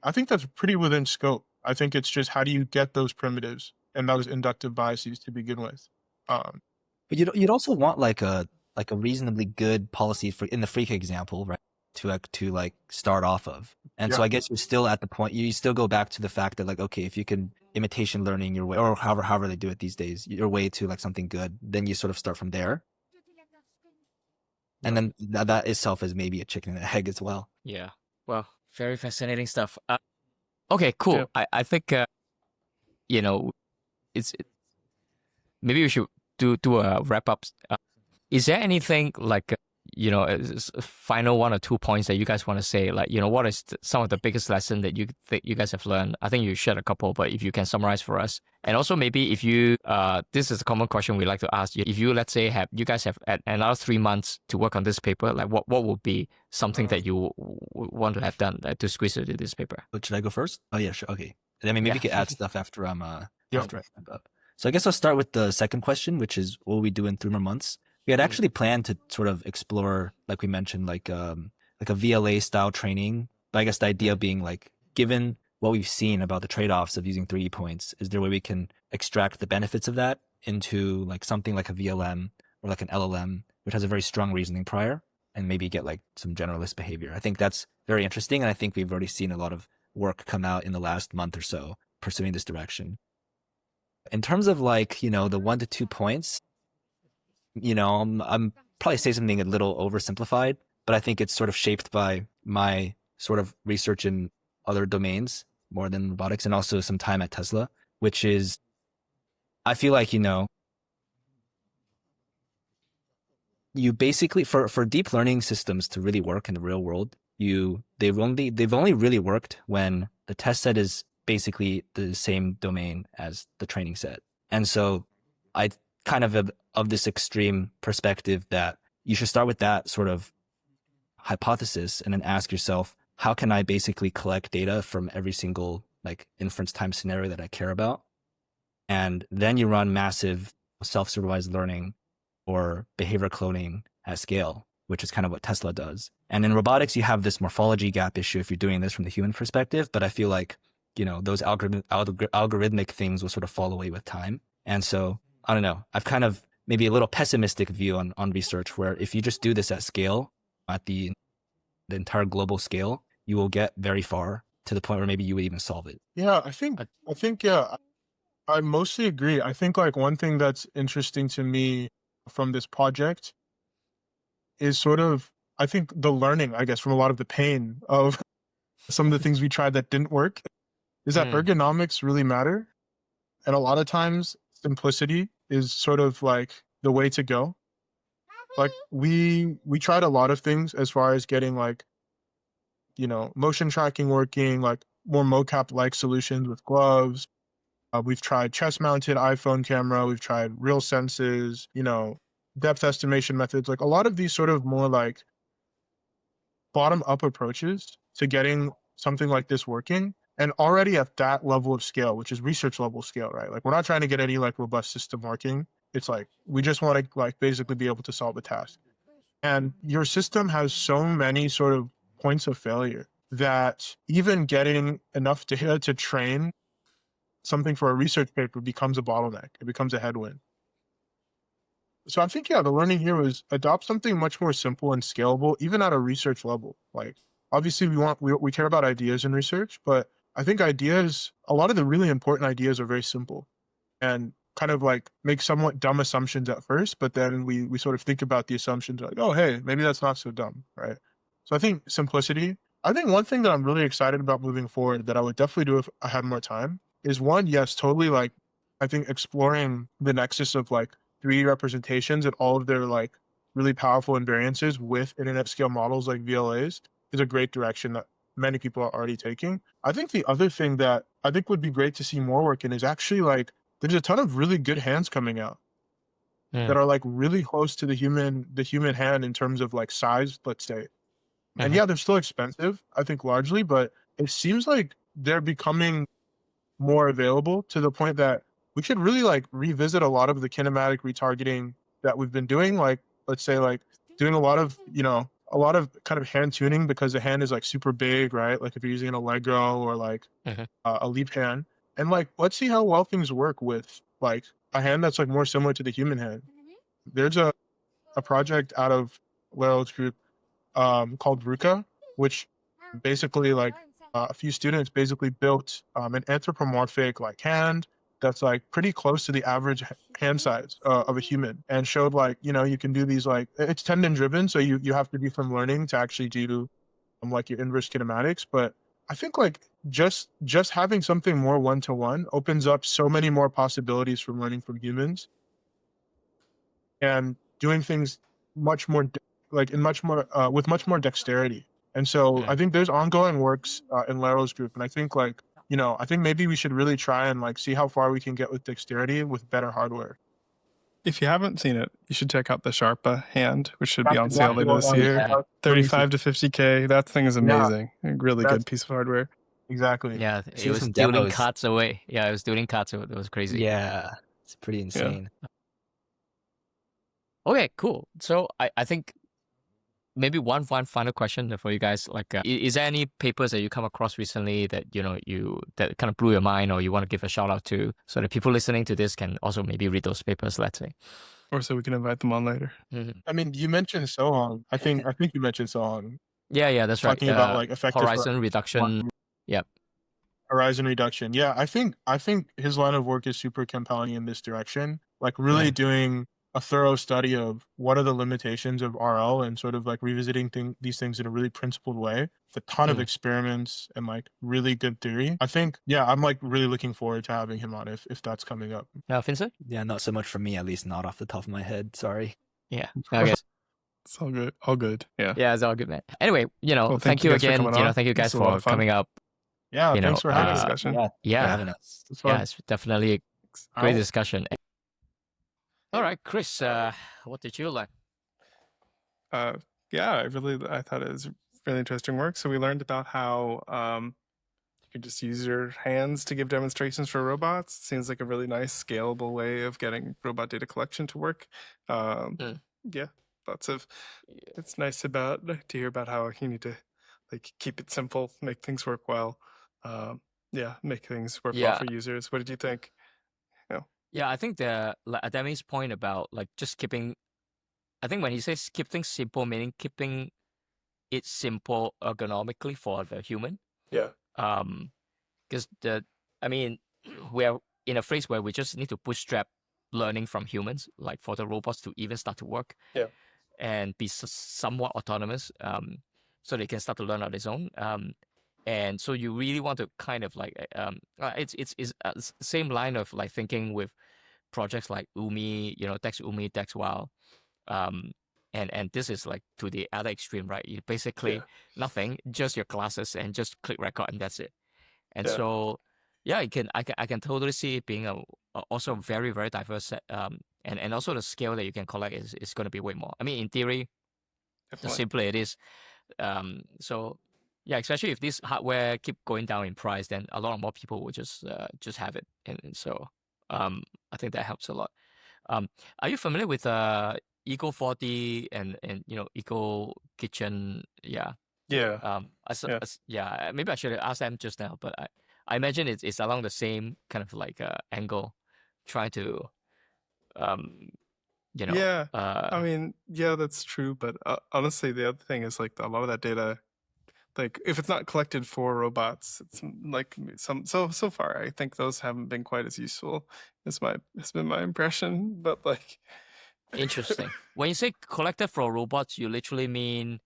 within scope. I think it's just how do you get those primitives and those inductive biases to begin with. Um, But you'd also want like a reasonably good policy for in the freak example, right? To like start off of. And so Yeah. I guess you're still at the point, you still go back to the fact that like, okay, if you can imitation learning your way, or however they do it these days, your way to like something good, then you sort of start from there. And then that itself is maybe a chicken and egg as well. Yeah. Well, very fascinating stuff. Okay, cool. Yeah. I think it's maybe we should do a wrap up. Is there anything like final 1 or 2 points that you guys want to say? Like, what is some of the biggest lesson that you think you guys have learned? I think you shared a couple, but if you can summarize for us, and also maybe if you this is a common question we like to ask you. If you, let's say, you guys have another 3 months to work on this paper, like what would be something that you want to have done to squeeze it into this paper? But should I go first? Oh yeah, sure. Okay. And then maybe Yeah. we could add stuff after I'm Yep. after I wrap up. So I guess I'll start with the second question, which is what will we do in 3 more months? We had actually planned to sort of explore, like we mentioned, like a VLA style training. But I guess the idea being like, given what we've seen about the trade-offs of using 3D points, is there a way we can extract the benefits of that into like something like a VLM or like an LLM, which has a very strong reasoning prior, and maybe get like some generalist behavior? I think that's very interesting, and I think we've already seen a lot of work come out in the last month or so pursuing this direction. In terms of like, the 1 to 2 points, I'm probably say something a little oversimplified, but I think it's sort of shaped by my sort of research in other domains more than robotics, and also some time at Tesla, which is, I feel like, you basically, for deep learning systems to really work in the real world, they've only really worked when the test set is basically the same domain as the training set. And so I kind of this extreme perspective that you should start with that sort of hypothesis and then ask yourself, how can I basically collect data from every single like inference time scenario that I care about? And then you run massive self-supervised learning or behavior cloning at scale, which is kind of what Tesla does. And in robotics, you have this morphology gap issue if you're doing this from the human perspective. But I feel like, those algorithmic things will sort of fall away with time. And so, I don't know, I've kind of maybe a little pessimistic view on research, where if you just do this at scale, at the entire global scale, you will get very far to the point where maybe you would even solve it. Yeah, I think yeah, I mostly agree. I think like one thing that's interesting to me from this project is sort of, I think, the learning, I guess, from a lot of the pain of some of the things we tried that didn't work, is that ergonomics really matter. And a lot of times simplicity is sort of like the way to go. Like we tried a lot of things as far as getting like, motion tracking working, like more mocap-like solutions with gloves. We've tried chest-mounted iPhone camera. We've tried real senses, depth estimation methods. Like a lot of these sort of more like bottom-up approaches to getting something like this working. And already at that level of scale, which is research level scale, right? Like we're not trying to get any like robust system working. It's like, we just want to like basically be able to solve a task. And your system has so many sort of points of failure that even getting enough data to train something for a research paper becomes a bottleneck. It becomes a headwind. So I think, yeah, the learning here was adopt something much more simple and scalable, even at a research level. Like, obviously we care about ideas in research, but I think a lot of the really important ideas are very simple and kind of like make somewhat dumb assumptions at first, but then we sort of think about the assumptions like, oh, hey, maybe that's not so dumb, right? So I think simplicity. I think one thing that I'm really excited about moving forward that I would definitely do if I had more time is one, yes, totally like, I think exploring the nexus of like 3D representations and all of their like really powerful invariances with internet scale models like VLAs is a great direction that many people are already taking. I think the other thing that I think would be great to see more work in is actually like there's a ton of really good hands coming out that are like really close to the human hand in terms of like size, let's say. And yeah, they're still expensive, I think largely, but it seems like they're becoming more available to the point that we should really like revisit a lot of the kinematic retargeting that we've been doing. Like, let's say like doing a lot of kind of hand tuning because the hand is like super big, right? Like if you're using an Allegro or like a leap hand. And like, let's see how well things work with like a hand that's like more similar to the human hand. There's a project out of Leryl's group called Ruka, which basically like a few students basically built an anthropomorphic like hand that's like pretty close to the average hand size of a human, and showed like you can do these like it's tendon driven, so you have to do some learning to actually do like your inverse kinematics. But I think like just having something more one-to-one opens up so many more possibilities from learning from humans and doing things much more with much more dexterity. And so I think there's ongoing works in Leryl's group, and I think like I think maybe we should really try and like see how far we can get with dexterity with better hardware. If you haven't seen it, you should check out the Sharpa hand, which should be That's on sale exactly later what this I was- year. I was 35 to 50K. That thing is Yeah, amazing. A really that's- good piece of hardware. Exactly. Yeah, Seen it was some dealing demos. cards away. Yeah, it was dealing cards away. It was crazy. Yeah, it's pretty insane. Okay, cool. So I think maybe one final question for you guys. Like, is there any papers that you come across recently that that kind of blew your mind, or you want to give a shout out to, so that people listening to this can also maybe read those papers? Let's say. Or so we can invite them on later. I mean, you mentioned Sohong. I think you mentioned Sohong. Yeah, that's right. Talking about like effective horizon reduction. Yep. Horizon reduction. Yeah, I think his line of work is super compelling in this direction. Like really doing a thorough study of what are the limitations of RL and sort of like revisiting these things in a really principled way. With a ton of experiments and like really good theory. I think I'm like really looking forward to having him on if that's coming up. Now, Vincent. Yeah, not so much for me, at least not off the top of my head. Sorry. Yeah. Okay. It's all good. All good. Yeah. Yeah, it's all good, man. Anyway, Well, thank you guys for again. coming on. Thank you This guys was a lot for of fun. coming up. Yeah, thanks for Good having us. discussion. For Yeah, having us. It's fun. yeah, it's definitely a All great right. discussion. All right, Chris, what did you learn? Yeah, I thought it was really interesting work. So we learned about how you can just use your hands to give demonstrations for robots. It seems like a really nice scalable way of getting robot data collection to work. Yeah, lots of. It's nice to hear about how you need to like keep it simple, make things work well. Yeah, make things work well for users. What did you think? Yeah, I think like Ademi's point about like just keeping, I think when he says keep things simple, meaning keeping it simple ergonomically for the human. Yeah. Because we're in a phase where we just need to bootstrap learning from humans, like for the robots to even start to work. Yeah. And be somewhat autonomous, so they can start to learn on their own. And so you really want to kind of like it's the same line of like thinking with projects like Umi, Dex Umi, Dex Wow, and this is like to the other extreme, right? You basically nothing, just your classes and just click record and that's it. And so I can totally see it being also very very diverse set, and also the scale that you can collect is going to be way more. I mean, in theory, the simpler it is. So yeah, especially if this hardware keep going down in price, then a lot more people will just have it, and so I think that helps a lot. Are you familiar with Ego 40 and Ego Kitchen? Yeah. Yeah. Maybe I should have asked them just now, but I imagine it's along the same kind of like angle, trying to Yeah. I mean, yeah, that's true. But honestly, the other thing is like a lot of that data, like if it's not collected for robots, it's like so far I think those haven't been quite as useful. It's been my impression, but like interesting. When you say collected for robots, you literally mean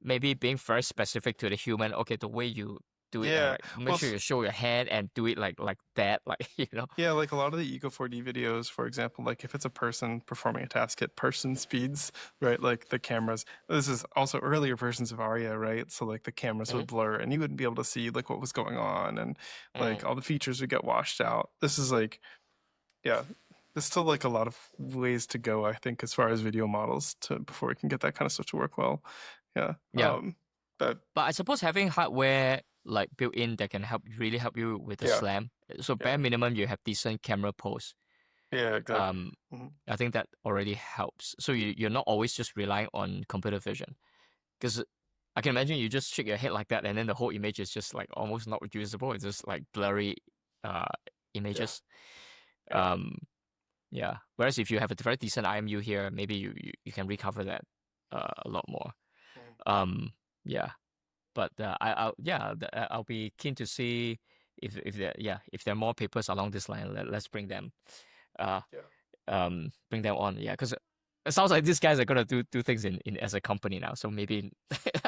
maybe being very specific to the human. Okay, the way you do it Yeah. like make Well, sure you show your head and do it like that, like yeah, like a lot of the Ego 4D videos, for example, like if it's a person performing a task at person speeds, right? Like the cameras. This is also earlier versions of Aria, right? So like the cameras would blur and you wouldn't be able to see like what was going on, and like all the features would get washed out. This is like, yeah, there's still like a lot of ways to go, I think, as far as video models to before we can get that kind of stuff to work well. Yeah. Yeah. But I suppose having hardware like built in that can really help you with the Yeah. slam. So bare Yeah. minimum, you have decent camera pose. yeah, exactly. I think that already helps. So you're not always just relying on computer vision, because I can imagine you just shake your head like that, and then the whole image is just like almost not usable. It's just like blurry images. Yeah. Whereas if you have a very decent IMU here, maybe you can recover that a lot more. Yeah. But I'll be keen to see if there are more papers along this line. Let's bring them. Bring them on. Yeah, because it sounds like these guys are gonna do things in as a company now. So maybe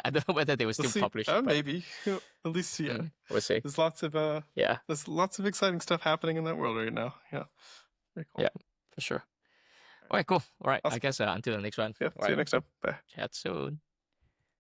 I don't know whether they will still We'll see. publish. But, Maybe. At least, yeah. we'll see. There's lots of Yeah. there's lots of exciting stuff happening in that world right now. Yeah. Very cool. Yeah, for sure. All right, cool. All right, I Awesome. guess until the next one. Yeah. All See you right, next time. Bye. chat soon.